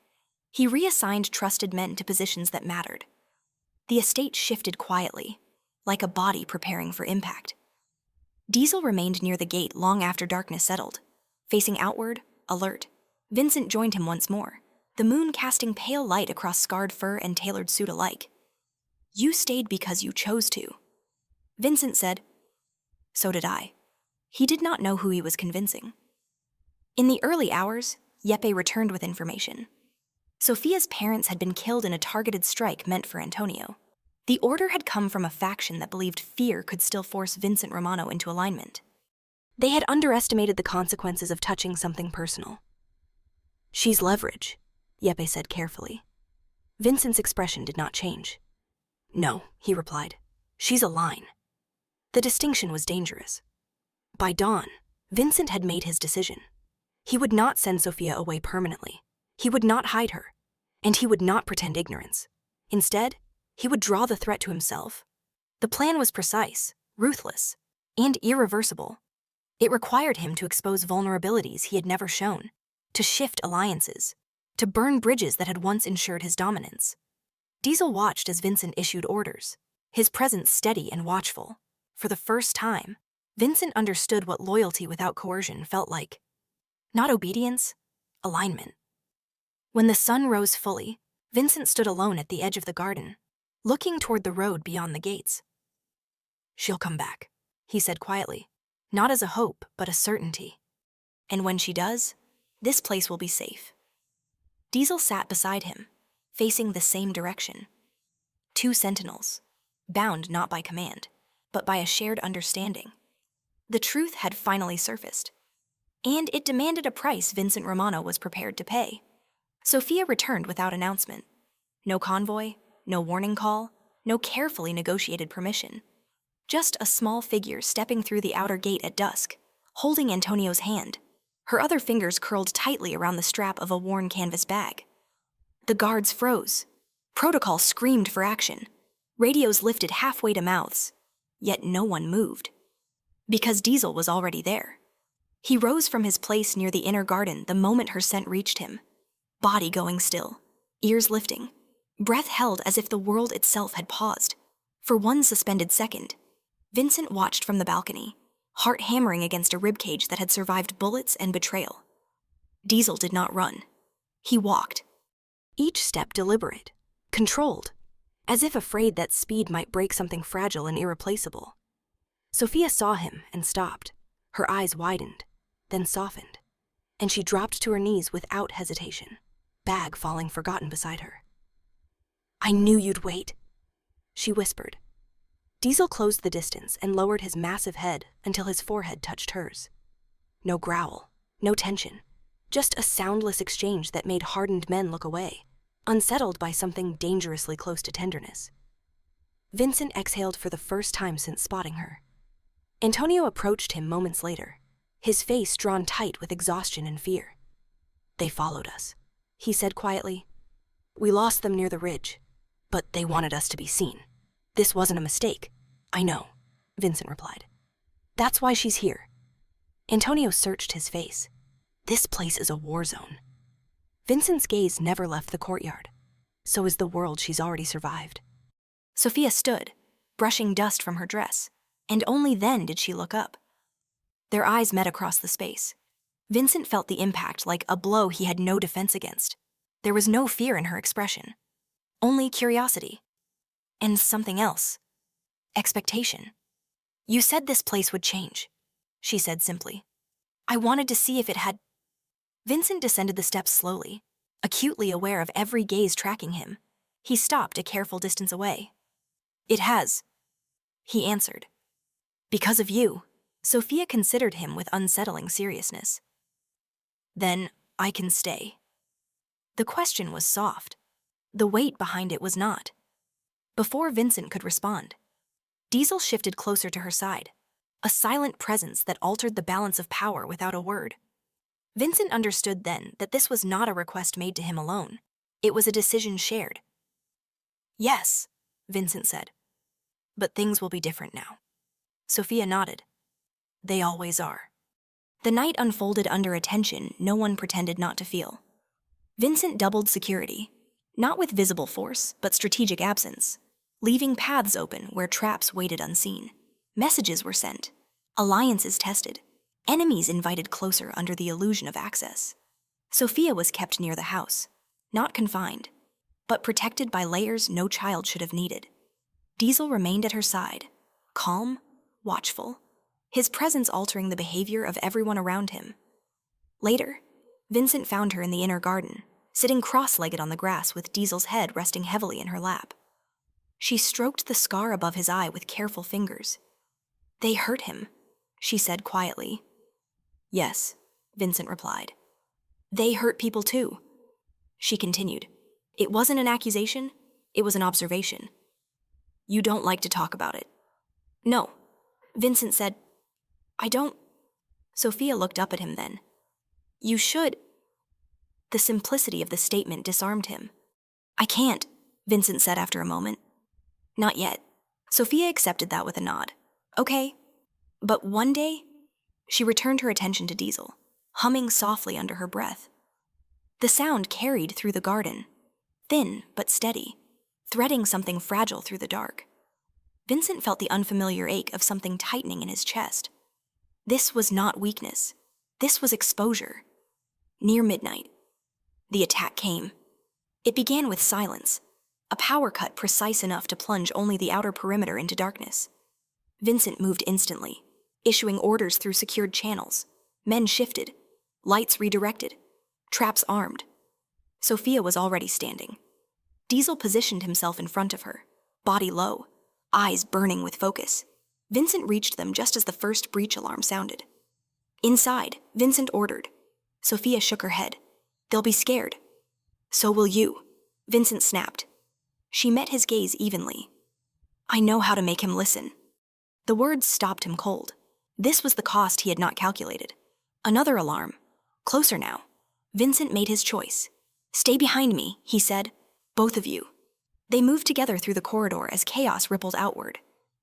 He reassigned trusted men to positions that mattered. The estate shifted quietly, like a body preparing for impact. Diesel remained near the gate long after darkness settled, facing outward, alert. Vincent joined him once more, the moon casting pale light across scarred fur and tailored suit alike. You stayed because you chose to. Vincent said, so did I. He did not know who he was convincing. In the early hours, Yeppe returned with information. Sophia's parents had been killed in a targeted strike meant for Antonio. The order had come from a faction that believed fear could still force Vincent Romano into alignment. They had underestimated the consequences of touching something personal. She's leverage, Yeppe said carefully. Vincent's expression did not change. No, he replied. She's a line. The distinction was dangerous. By dawn, Vincent had made his decision. He would not send Sophia away permanently. He would not hide her. And he would not pretend ignorance. Instead, he would draw the threat to himself. The plan was precise, ruthless, and irreversible. It required him to expose vulnerabilities he had never shown, to shift alliances, to burn bridges that had once ensured his dominance. Diesel watched as Vincent issued orders, his presence steady and watchful. For the first time, Vincent understood what loyalty without coercion felt like. Not obedience, alignment. When the sun rose fully, Vincent stood alone at the edge of the garden, looking toward the road beyond the gates. "She'll come back," he said quietly, not as a hope, but a certainty. "And when she does, this place will be safe." Diesel sat beside him, facing the same direction. Two sentinels, bound not by command, but by a shared understanding. The truth had finally surfaced, and it demanded a price Vincent Romano was prepared to pay. Sophia returned without announcement. No convoy, no warning call, no carefully negotiated permission. Just a small figure stepping through the outer gate at dusk, holding Antonio's hand, her other fingers curled tightly around the strap of a worn canvas bag. The guards froze. Protocol screamed for action. Radios lifted halfway to mouths, yet no one moved. Because Diesel was already there. He rose from his place near the inner garden the moment her scent reached him, body going still, ears lifting, breath held as if the world itself had paused. For one suspended second, Vincent watched from the balcony, heart hammering against a ribcage that had survived bullets and betrayal. Diesel did not run. He walked, each step deliberate, controlled, as if afraid that speed might break something fragile and irreplaceable. Sophia saw him and stopped. Her eyes widened, then softened, and she dropped to her knees without hesitation, bag falling forgotten beside her. "I knew you'd wait," she whispered. Diesel closed the distance and lowered his massive head until his forehead touched hers. No growl, no tension, just a soundless exchange that made hardened men look away, unsettled by something dangerously close to tenderness. Vincent exhaled for the first time since spotting her. Antonio approached him moments later, his face drawn tight with exhaustion and fear. "They followed us," he said quietly. "We lost them near the ridge, but they wanted us to be seen. This wasn't a mistake." "I know," Vincent replied. "That's why she's here." Antonio searched his face. "This place is a war zone." Vincent's gaze never left the courtyard. So is the world she's already survived. Sophia stood, brushing dust from her dress, and only then did she look up. Their eyes met across the space. Vincent felt the impact like a blow he had no defense against. There was no fear in her expression, only curiosity. And something else. Expectation. "You said this place would change," she said simply. "I wanted to see if it had—" Vincent descended the steps slowly, acutely aware of every gaze tracking him. He stopped a careful distance away. "It has," he answered. "Because of you." Sophia considered him with unsettling seriousness. "Then I can stay." The question was soft. The weight behind it was not. Before Vincent could respond, Diesel shifted closer to her side, a silent presence that altered the balance of power without a word. Vincent understood then that this was not a request made to him alone. It was a decision shared. "Yes," Vincent said. "But things will be different now." Sophia nodded. "They always are." The night unfolded under a tension no one pretended not to feel. Vincent doubled security, not with visible force, but strategic absence, leaving paths open where traps waited unseen. Messages were sent, alliances tested, enemies invited closer under the illusion of access. Sophia was kept near the house, not confined, but protected by layers no child should have needed. Diesel remained at her side, calm, watchful, his presence altering the behavior of everyone around him. Later, Vincent found her in the inner garden, sitting cross-legged on the grass with Diesel's head resting heavily in her lap. She stroked the scar above his eye with careful fingers. "They hurt him," she said quietly. "Yes," Vincent replied. "They hurt people too." She continued. "It wasn't an accusation, it was an observation." "You don't like to talk about it." "No," Vincent said. "I don't." Sophia looked up at him then. "You should." The simplicity of the statement disarmed him. "I can't," Vincent said after a moment. "Not yet." Sophia accepted that with a nod. Okay. But one day, she returned her attention to Diesel, humming softly under her breath. The sound carried through the garden, thin but steady, threading something fragile through the dark. Vincent felt the unfamiliar ache of something tightening in his chest. This was not weakness. This was exposure. Near midnight, the attack came. It began with silence, a power cut precise enough to plunge only the outer perimeter into darkness. Vincent moved instantly, issuing orders through secured channels. Men shifted, lights redirected, traps armed. Sophia was already standing. Diesel positioned himself in front of her, body low, eyes burning with focus. Vincent reached them just as the first breach alarm sounded. Inside, Vincent ordered. Sophia shook her head. They'll be scared. So will you, Vincent snapped. She met his gaze evenly. I know how to make him listen. The words stopped him cold. This was the cost he had not calculated. Another alarm. Closer now. Vincent made his choice. Stay behind me, he said. Both of you. They moved together through the corridor as chaos rippled outward.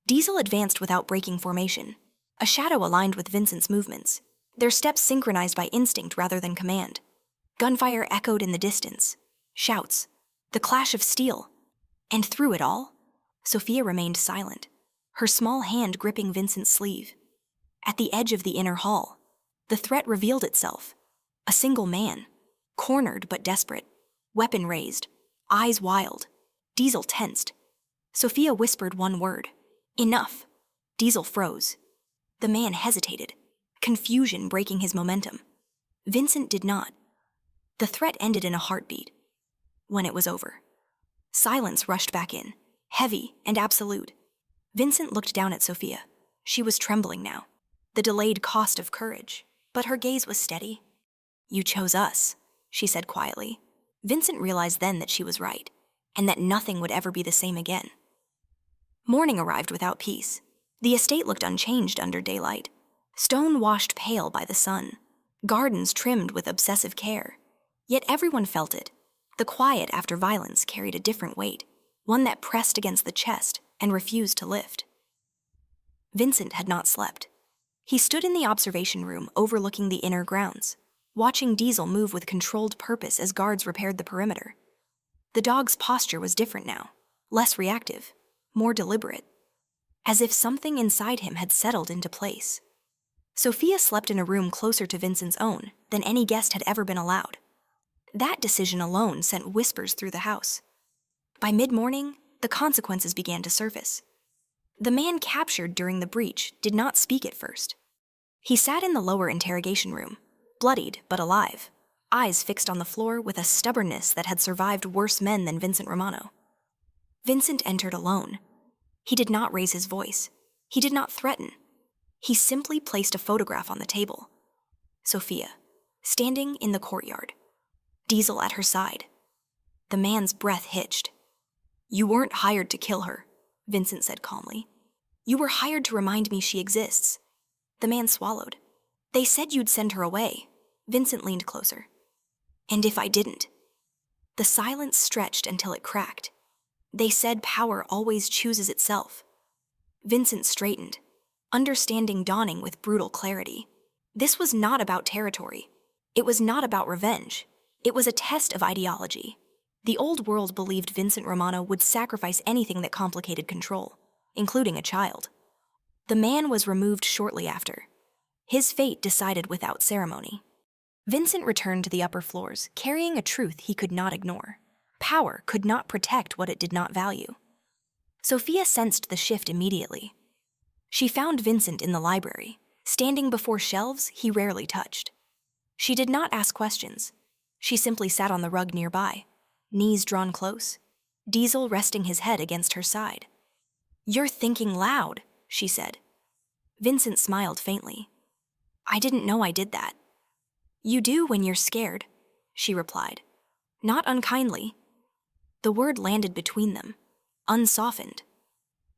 Diesel advanced without breaking formation. A shadow aligned with Vincent's movements, their steps synchronized by instinct rather than command. Gunfire echoed in the distance. Shouts. The clash of steel. And through it all, Sophia remained silent, her small hand gripping Vincent's sleeve. At the edge of the inner hall, the threat revealed itself. A single man, cornered but desperate, weapon raised, eyes wild. Diesel tensed. Sophia whispered one word. Enough. Diesel froze. The man hesitated, confusion breaking his momentum. Vincent did not. The threat ended in a heartbeat. When it was over, silence rushed back in, heavy and absolute. Vincent looked down at Sophia. She was trembling now, the delayed cost of courage, but her gaze was steady. You chose us, she said quietly. Vincent realized then that she was right, and that nothing would ever be the same again. Morning arrived without peace. The estate looked unchanged under daylight, stone washed pale by the sun, gardens trimmed with obsessive care. Yet everyone felt it. The quiet after violence carried a different weight, one that pressed against the chest and refused to lift. Vincent had not slept. He stood in the observation room overlooking the inner grounds, watching Diesel move with controlled purpose as guards repaired the perimeter. The dog's posture was different now, less reactive, more deliberate, as if something inside him had settled into place. Sophia slept in a room closer to Vincent's own than any guest had ever been allowed. That decision alone sent whispers through the house. By mid-morning, the consequences began to surface. The man captured during the breach did not speak at first. He sat in the lower interrogation room, bloodied but alive, eyes fixed on the floor with a stubbornness that had survived worse men than Vincent Romano. Vincent entered alone. He did not raise his voice. He did not threaten. He simply placed a photograph on the table. Sophia, standing in the courtyard. Diesel at her side. The man's breath hitched. You weren't hired to kill her, Vincent said calmly. You were hired to remind me she exists. The man swallowed. They said you'd send her away. Vincent leaned closer. And if I didn't? The silence stretched until it cracked. They said power always chooses itself. Vincent straightened, understanding dawning with brutal clarity. This was not about territory. It was not about revenge. It was a test of ideology. The old world believed Vincent Romano would sacrifice anything that complicated control, including a child. The man was removed shortly after. His fate decided without ceremony. Vincent returned to the upper floors, carrying a truth he could not ignore. Power could not protect what it did not value. Sophia sensed the shift immediately. She found Vincent in the library, standing before shelves he rarely touched. She did not ask questions. She simply sat on the rug nearby, knees drawn close, Diesel resting his head against her side. You're thinking loud, she said. Vincent smiled faintly. I didn't know I did that. You do when you're scared, she replied. Not unkindly. The word landed between them, unsoftened.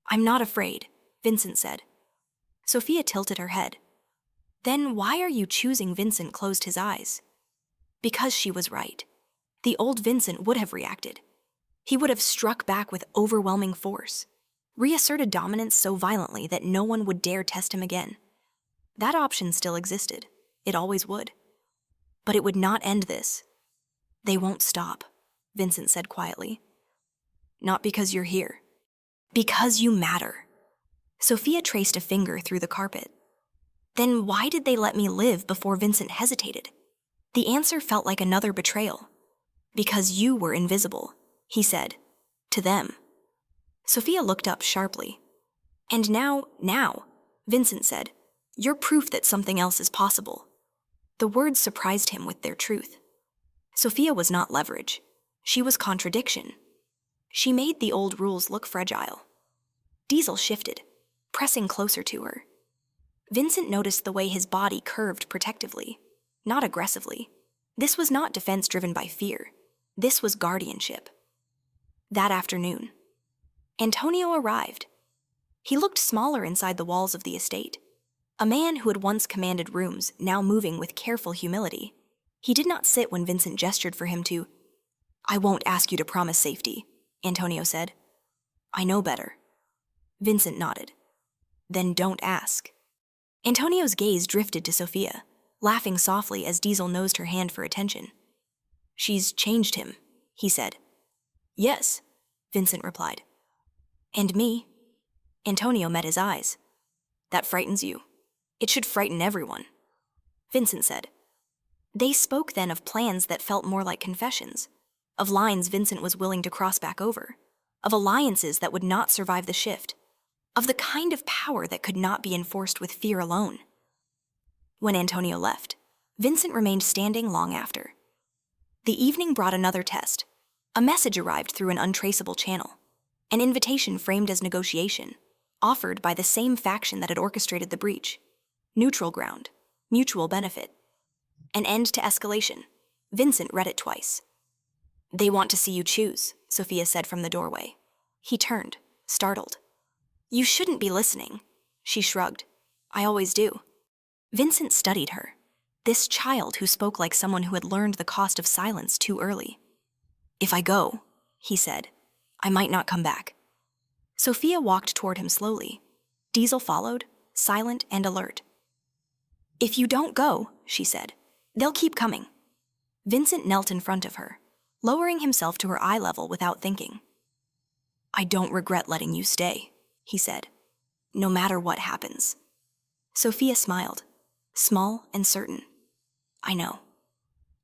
I'm not afraid, Vincent said. Sophia tilted her head. Then why are you choosing? Vincent closed his eyes. Because she was right. The old Vincent would have reacted. He would have struck back with overwhelming force. reasserted dominance so violently that no one would dare test him again. That option still existed. It always would. But it would not end this. They won't stop, Vincent said quietly. Not because you're here. Because you matter. Sophia traced a finger through the carpet. Then why did they let me live before Vincent hesitated? The answer felt like another betrayal. Because you were invisible, he said. To them. Sophia looked up sharply. And now, Vincent said, you're proof that something else is possible. The words surprised him with their truth. Sophia was not leverage. She was contradiction. She made the old rules look fragile. Diesel shifted, pressing closer to her. Vincent noticed the way his body curved protectively, not aggressively. This was not defense driven by fear. This was guardianship. That afternoon, Antonio arrived. He looked smaller inside the walls of the estate. A man who had once commanded rooms, now moving with careful humility. He did not sit when Vincent gestured for him to. I won't ask you to promise safety, Antonio said. I know better. Vincent nodded. Then don't ask. Antonio's gaze drifted to Sophia, laughing softly as Diesel nosed her hand for attention. She's changed him, he said. Yes, Vincent replied. And me? Antonio met his eyes. That frightens you. It should frighten everyone, Vincent said. They spoke then of plans that felt more like confessions, of lines Vincent was willing to cross back over, of alliances that would not survive the shift, of the kind of power that could not be enforced with fear alone. When Antonio left, Vincent remained standing long after. The evening brought another test. A message arrived through an untraceable channel, an invitation framed as negotiation, offered by the same faction that had orchestrated the breach. Neutral ground, mutual benefit. An end to escalation. Vincent read it twice. They want to see you choose, Sophia said from the doorway. He turned, startled. You shouldn't be listening, she shrugged. I always do. Vincent studied her, this child who spoke like someone who had learned the cost of silence too early. If I go, he said, I might not come back. Sophia walked toward him slowly. Diesel followed, silent and alert. If you don't go, she said, they'll keep coming. Vincent knelt in front of her, lowering himself to her eye level without thinking. I don't regret letting you stay, he said, no matter what happens. Sophia smiled, small and certain. I know.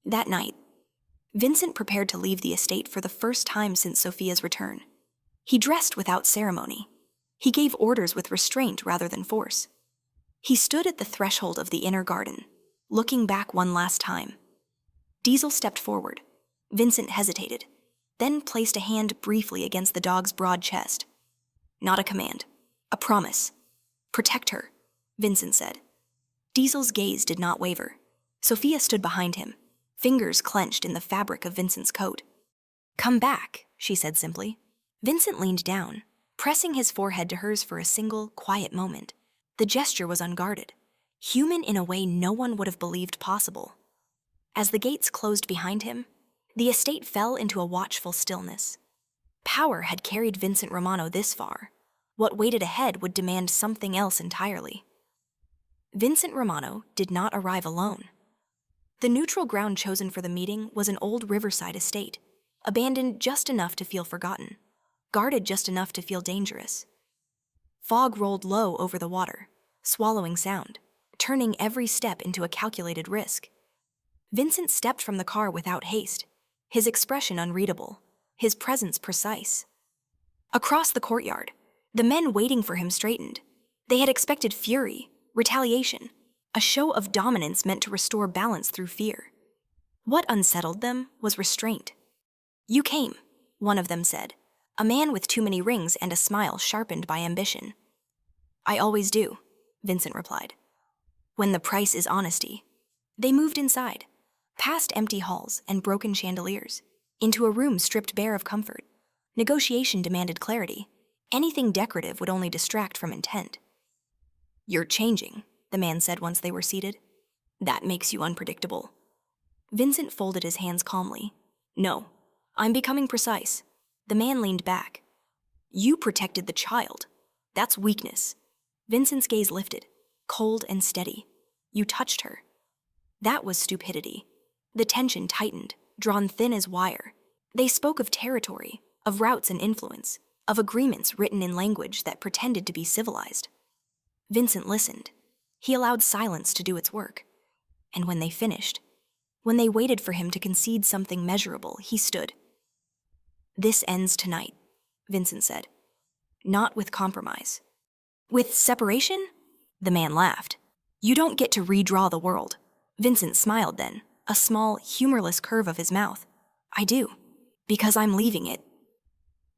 That night, Vincent prepared to leave the estate for the first time since Sophia's return. He dressed without ceremony. He gave orders with restraint rather than force. He stood at the threshold of the inner garden, looking back one last time. Diesel stepped forward. Vincent hesitated, then placed a hand briefly against the dog's broad chest. Not a command, a promise. Protect her, Vincent said. Diesel's gaze did not waver. Sophia stood behind him, fingers clenched in the fabric of Vincent's coat. Come back, she said simply. Vincent leaned down, pressing his forehead to hers for a single, quiet moment. The gesture was unguarded, human in a way no one would have believed possible. As the gates closed behind him, the estate fell into a watchful stillness. Power had carried Vincent Romano this far. What waited ahead would demand something else entirely. Vincent Romano did not arrive alone. The neutral ground chosen for the meeting was an old riverside estate, abandoned just enough to feel forgotten, guarded just enough to feel dangerous. Fog rolled low over the water, swallowing sound, turning every step into a calculated risk. Vincent stepped from the car without haste, his expression unreadable, his presence precise. Across the courtyard, the men waiting for him straightened. They had expected fury, retaliation, a show of dominance meant to restore balance through fear. What unsettled them was restraint. You came, one of them said, a man with too many rings and a smile sharpened by ambition. I always do, Vincent replied. When the price is honesty. They moved inside, past empty halls and broken chandeliers, into a room stripped bare of comfort. Negotiation demanded clarity. Anything decorative would only distract from intent. You're changing, the man said once they were seated. That makes you unpredictable. Vincent folded his hands calmly. No, I'm becoming precise. The man leaned back. You protected the child. That's weakness. Vincent's gaze lifted, cold and steady. You touched her. That was stupidity. The tension tightened, drawn thin as wire. They spoke of territory, of routes and influence, of agreements written in language that pretended to be civilized. Vincent listened. He allowed silence to do its work. And when they finished, when they waited for him to concede something measurable, he stood. "This ends tonight," Vincent said. "Not with compromise. With separation?" The man laughed. "You don't get to redraw the world." Vincent smiled then, a small, humorless curve of his mouth. "I do. Because I'm leaving it."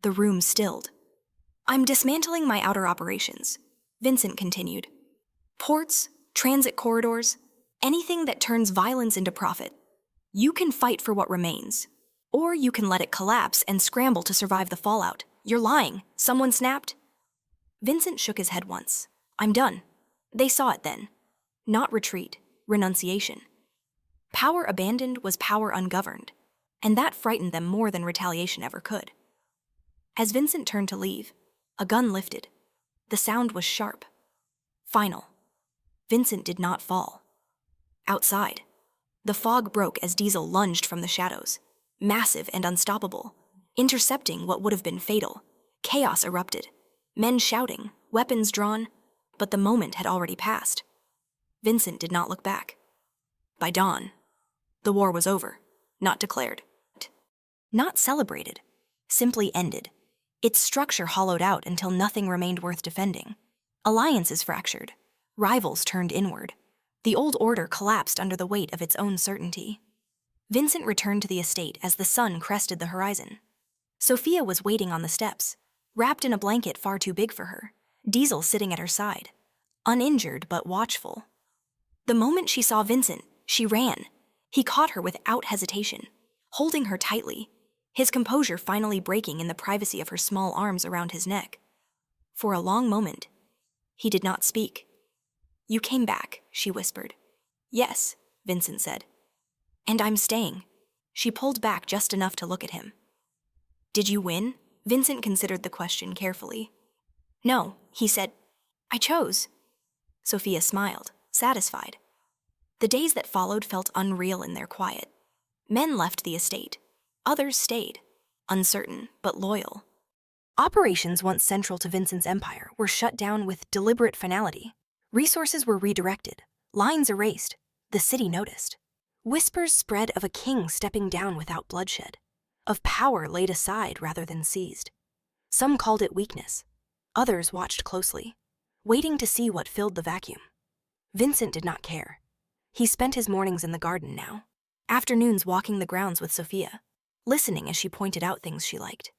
The room stilled. "I'm dismantling my outer operations," Vincent continued. "Ports, transit corridors, anything that turns violence into profit. You can fight for what remains, or you can let it collapse and scramble to survive the fallout. You're lying. Someone snapped." Vincent shook his head once. "I'm done." They saw it then. Not retreat, renunciation. Power abandoned was power ungoverned, and that frightened them more than retaliation ever could. As Vincent turned to leave, a gun lifted. The sound was sharp. Final. Vincent did not fall. Outside, the fog broke as Diesel lunged from the shadows, massive and unstoppable, intercepting what would have been fatal. Chaos erupted, men shouting, weapons drawn, but the moment had already passed. Vincent did not look back. By dawn, the war was over, not declared, not celebrated, simply ended. Its structure hollowed out until nothing remained worth defending. Alliances fractured, rivals turned inward. The old order collapsed under the weight of its own certainty. Vincent returned to the estate as the sun crested the horizon. Sophia was waiting on the steps, wrapped in a blanket far too big for her, Diesel sitting at her side, uninjured but watchful. The moment she saw Vincent, she ran. He caught her without hesitation, holding her tightly, his composure finally breaking in the privacy of her small arms around his neck. For a long moment, he did not speak. "You came back," she whispered. "Yes," Vincent said. "And I'm staying." She pulled back just enough to look at him. "Did you win?" Vincent considered the question carefully. "No," he said. "I chose." Sophia smiled, satisfied. The days that followed felt unreal in their quiet. Men left the estate. Others stayed, uncertain but loyal. Operations once central to Vincent's empire were shut down with deliberate finality. Resources were redirected, lines erased, the city noticed. Whispers spread of a king stepping down without bloodshed, of power laid aside rather than seized. Some called it weakness. Others watched closely, waiting to see what filled the vacuum. Vincent did not care. He spent his mornings in the garden now, afternoons walking the grounds with Sophia, listening as she pointed out things she liked,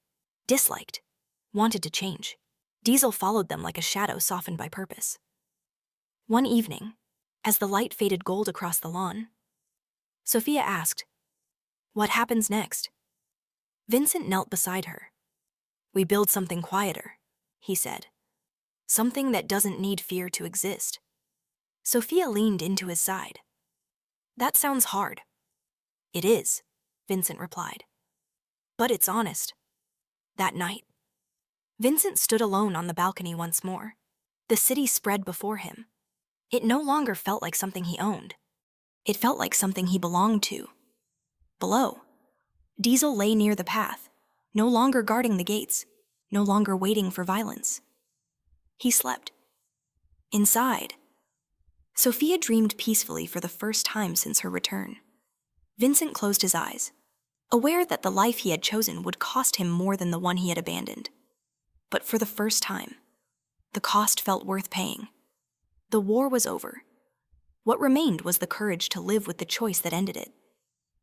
disliked, wanted to change. Diesel followed them like a shadow softened by purpose. One evening, as the light faded gold across the lawn, Sophia asked, "What happens next?" Vincent knelt beside her. "We build something quieter," he said. "Something that doesn't need fear to exist." Sophia leaned into his side. "That sounds hard." "It is," Vincent replied. "But it's honest." That night, Vincent stood alone on the balcony once more. The city spread before him. It no longer felt like something he owned. It felt like something he belonged to. Below, Diesel lay near the path, no longer guarding the gates, no longer waiting for violence. He slept. Inside, Sophia dreamed peacefully for the first time since her return. Vincent closed his eyes, aware that the life he had chosen would cost him more than the one he had abandoned. But for the first time, the cost felt worth paying. The war was over. What remained was the courage to live with the choice that ended it.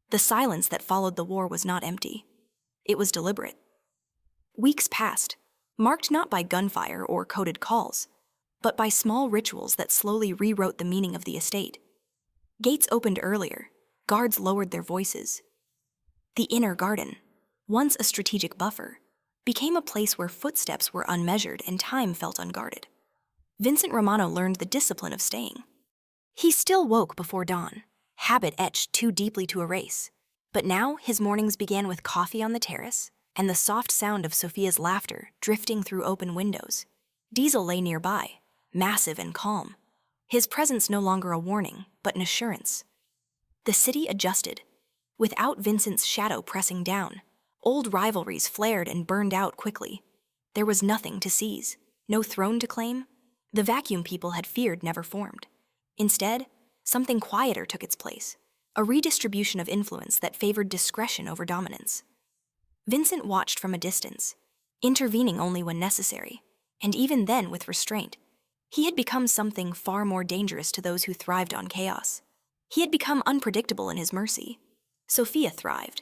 The silence that followed the war was not empty. It was deliberate. Weeks passed, marked not by gunfire or coded calls, but by small rituals that slowly rewrote the meaning of the estate. Gates opened earlier, guards lowered their voices. The inner garden, once a strategic buffer, became a place where footsteps were unmeasured and time felt unguarded. Vincent Romano learned the discipline of staying. He still woke before dawn, habit etched too deeply to erase, but now his mornings began with coffee on the terrace, and the soft sound of Sophia's laughter drifting through open windows. Diesel lay nearby, massive and calm, his presence no longer a warning, but an assurance. The city adjusted. Without Vincent's shadow pressing down, old rivalries flared and burned out quickly. There was nothing to seize, no throne to claim. The vacuum people had feared never formed. Instead, something quieter took its place, a redistribution of influence that favored discretion over dominance. Vincent watched from a distance, intervening only when necessary, and even then with restraint. He had become something far more dangerous to those who thrived on chaos. He had become unpredictable in his mercy. Sophia thrived.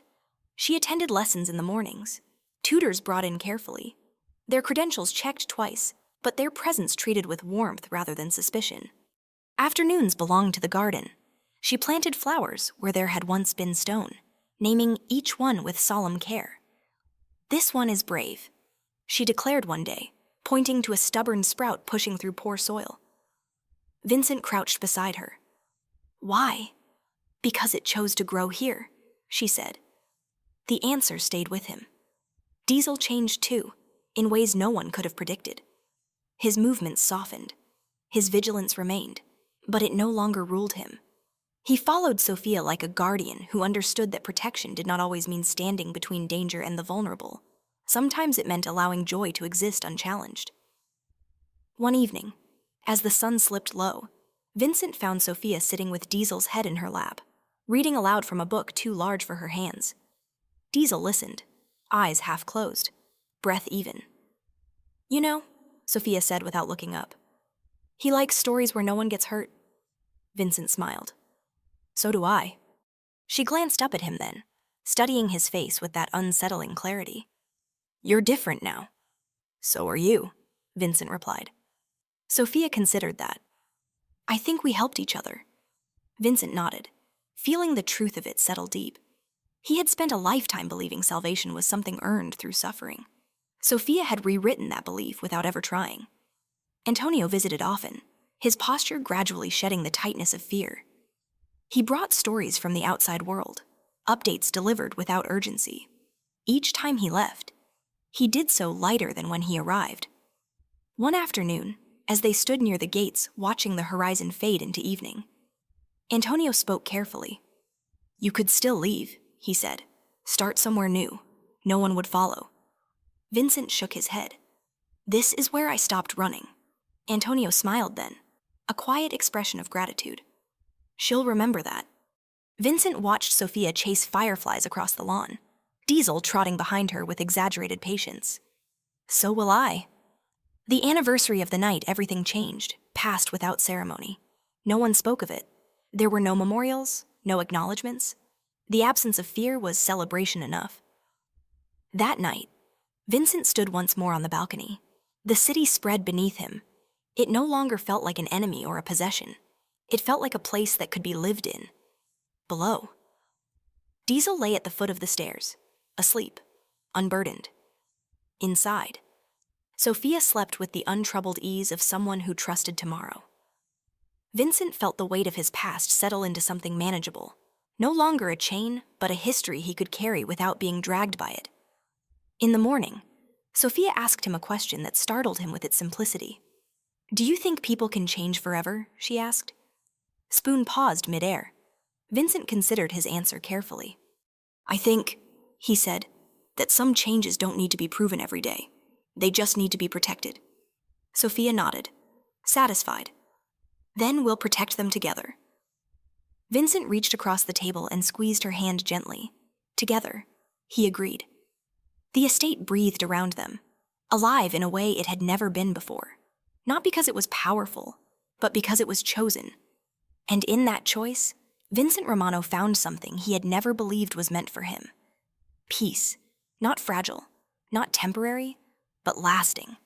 She attended lessons in the mornings, tutors brought in carefully, their credentials checked twice, but their presence treated with warmth rather than suspicion. Afternoons belonged to the garden. She planted flowers where there had once been stone, naming each one with solemn care. "This one is brave," she declared one day, pointing to a stubborn sprout pushing through poor soil. Vincent crouched beside her. "Why?" "Because it chose to grow here," she said. The answer stayed with him. Diesel changed too, in ways no one could have predicted. His movements softened. His vigilance remained, but it no longer ruled him. He followed Sophia like a guardian who understood that protection did not always mean standing between danger and the vulnerable. Sometimes it meant allowing joy to exist unchallenged. One evening, as the sun slipped low, Vincent found Sophia sitting with Diesel's head in her lap, reading aloud from a book too large for her hands. Diesel listened, eyes half closed, breath even. "You know," Sophia said without looking up, "he likes stories where no one gets hurt." Vincent smiled. "So do I." She glanced up at him then, studying his face with that unsettling clarity. "You're different now." "So are you," Vincent replied. Sophia considered that. "I think we helped each other." Vincent nodded, feeling the truth of it settle deep. He had spent a lifetime believing salvation was something earned through suffering. Sophia had rewritten that belief without ever trying. Antonio visited often, his posture gradually shedding the tightness of fear. He brought stories from the outside world, updates delivered without urgency. Each time he left, he did so lighter than when he arrived. One afternoon, as they stood near the gates watching the horizon fade into evening, Antonio spoke carefully. "You could still leave," he said. "Start somewhere new. No one would follow." Vincent shook his head. "This is where I stopped running." Antonio smiled then, a quiet expression of gratitude. "She'll remember that." Vincent watched Sophia chase fireflies across the lawn, Diesel trotting behind her with exaggerated patience. "So will I." The anniversary of the night everything changed, passed without ceremony. No one spoke of it. There were no memorials, no acknowledgments. The absence of fear was celebration enough. That night, Vincent stood once more on the balcony. The city spread beneath him. It no longer felt like an enemy or a possession. It felt like a place that could be lived in. Below, Diesel lay at the foot of the stairs, asleep, unburdened. Inside, Sophia slept with the untroubled ease of someone who trusted tomorrow. Vincent felt the weight of his past settle into something manageable. No longer a chain, but a history he could carry without being dragged by it. In the morning, Sophia asked him a question that startled him with its simplicity. "Do you think people can change forever?" she asked. Spoon paused midair. Vincent considered his answer carefully. "I think," he said, "that some changes don't need to be proven every day. They just need to be protected." Sophia nodded, satisfied. "Then we'll protect them together." Vincent reached across the table and squeezed her hand gently. Together, he agreed. The estate breathed around them, alive in a way it had never been before. Not because it was powerful, but because it was chosen. And in that choice, Vincent Romano found something he had never believed was meant for him. Peace, not fragile, not temporary, but lasting.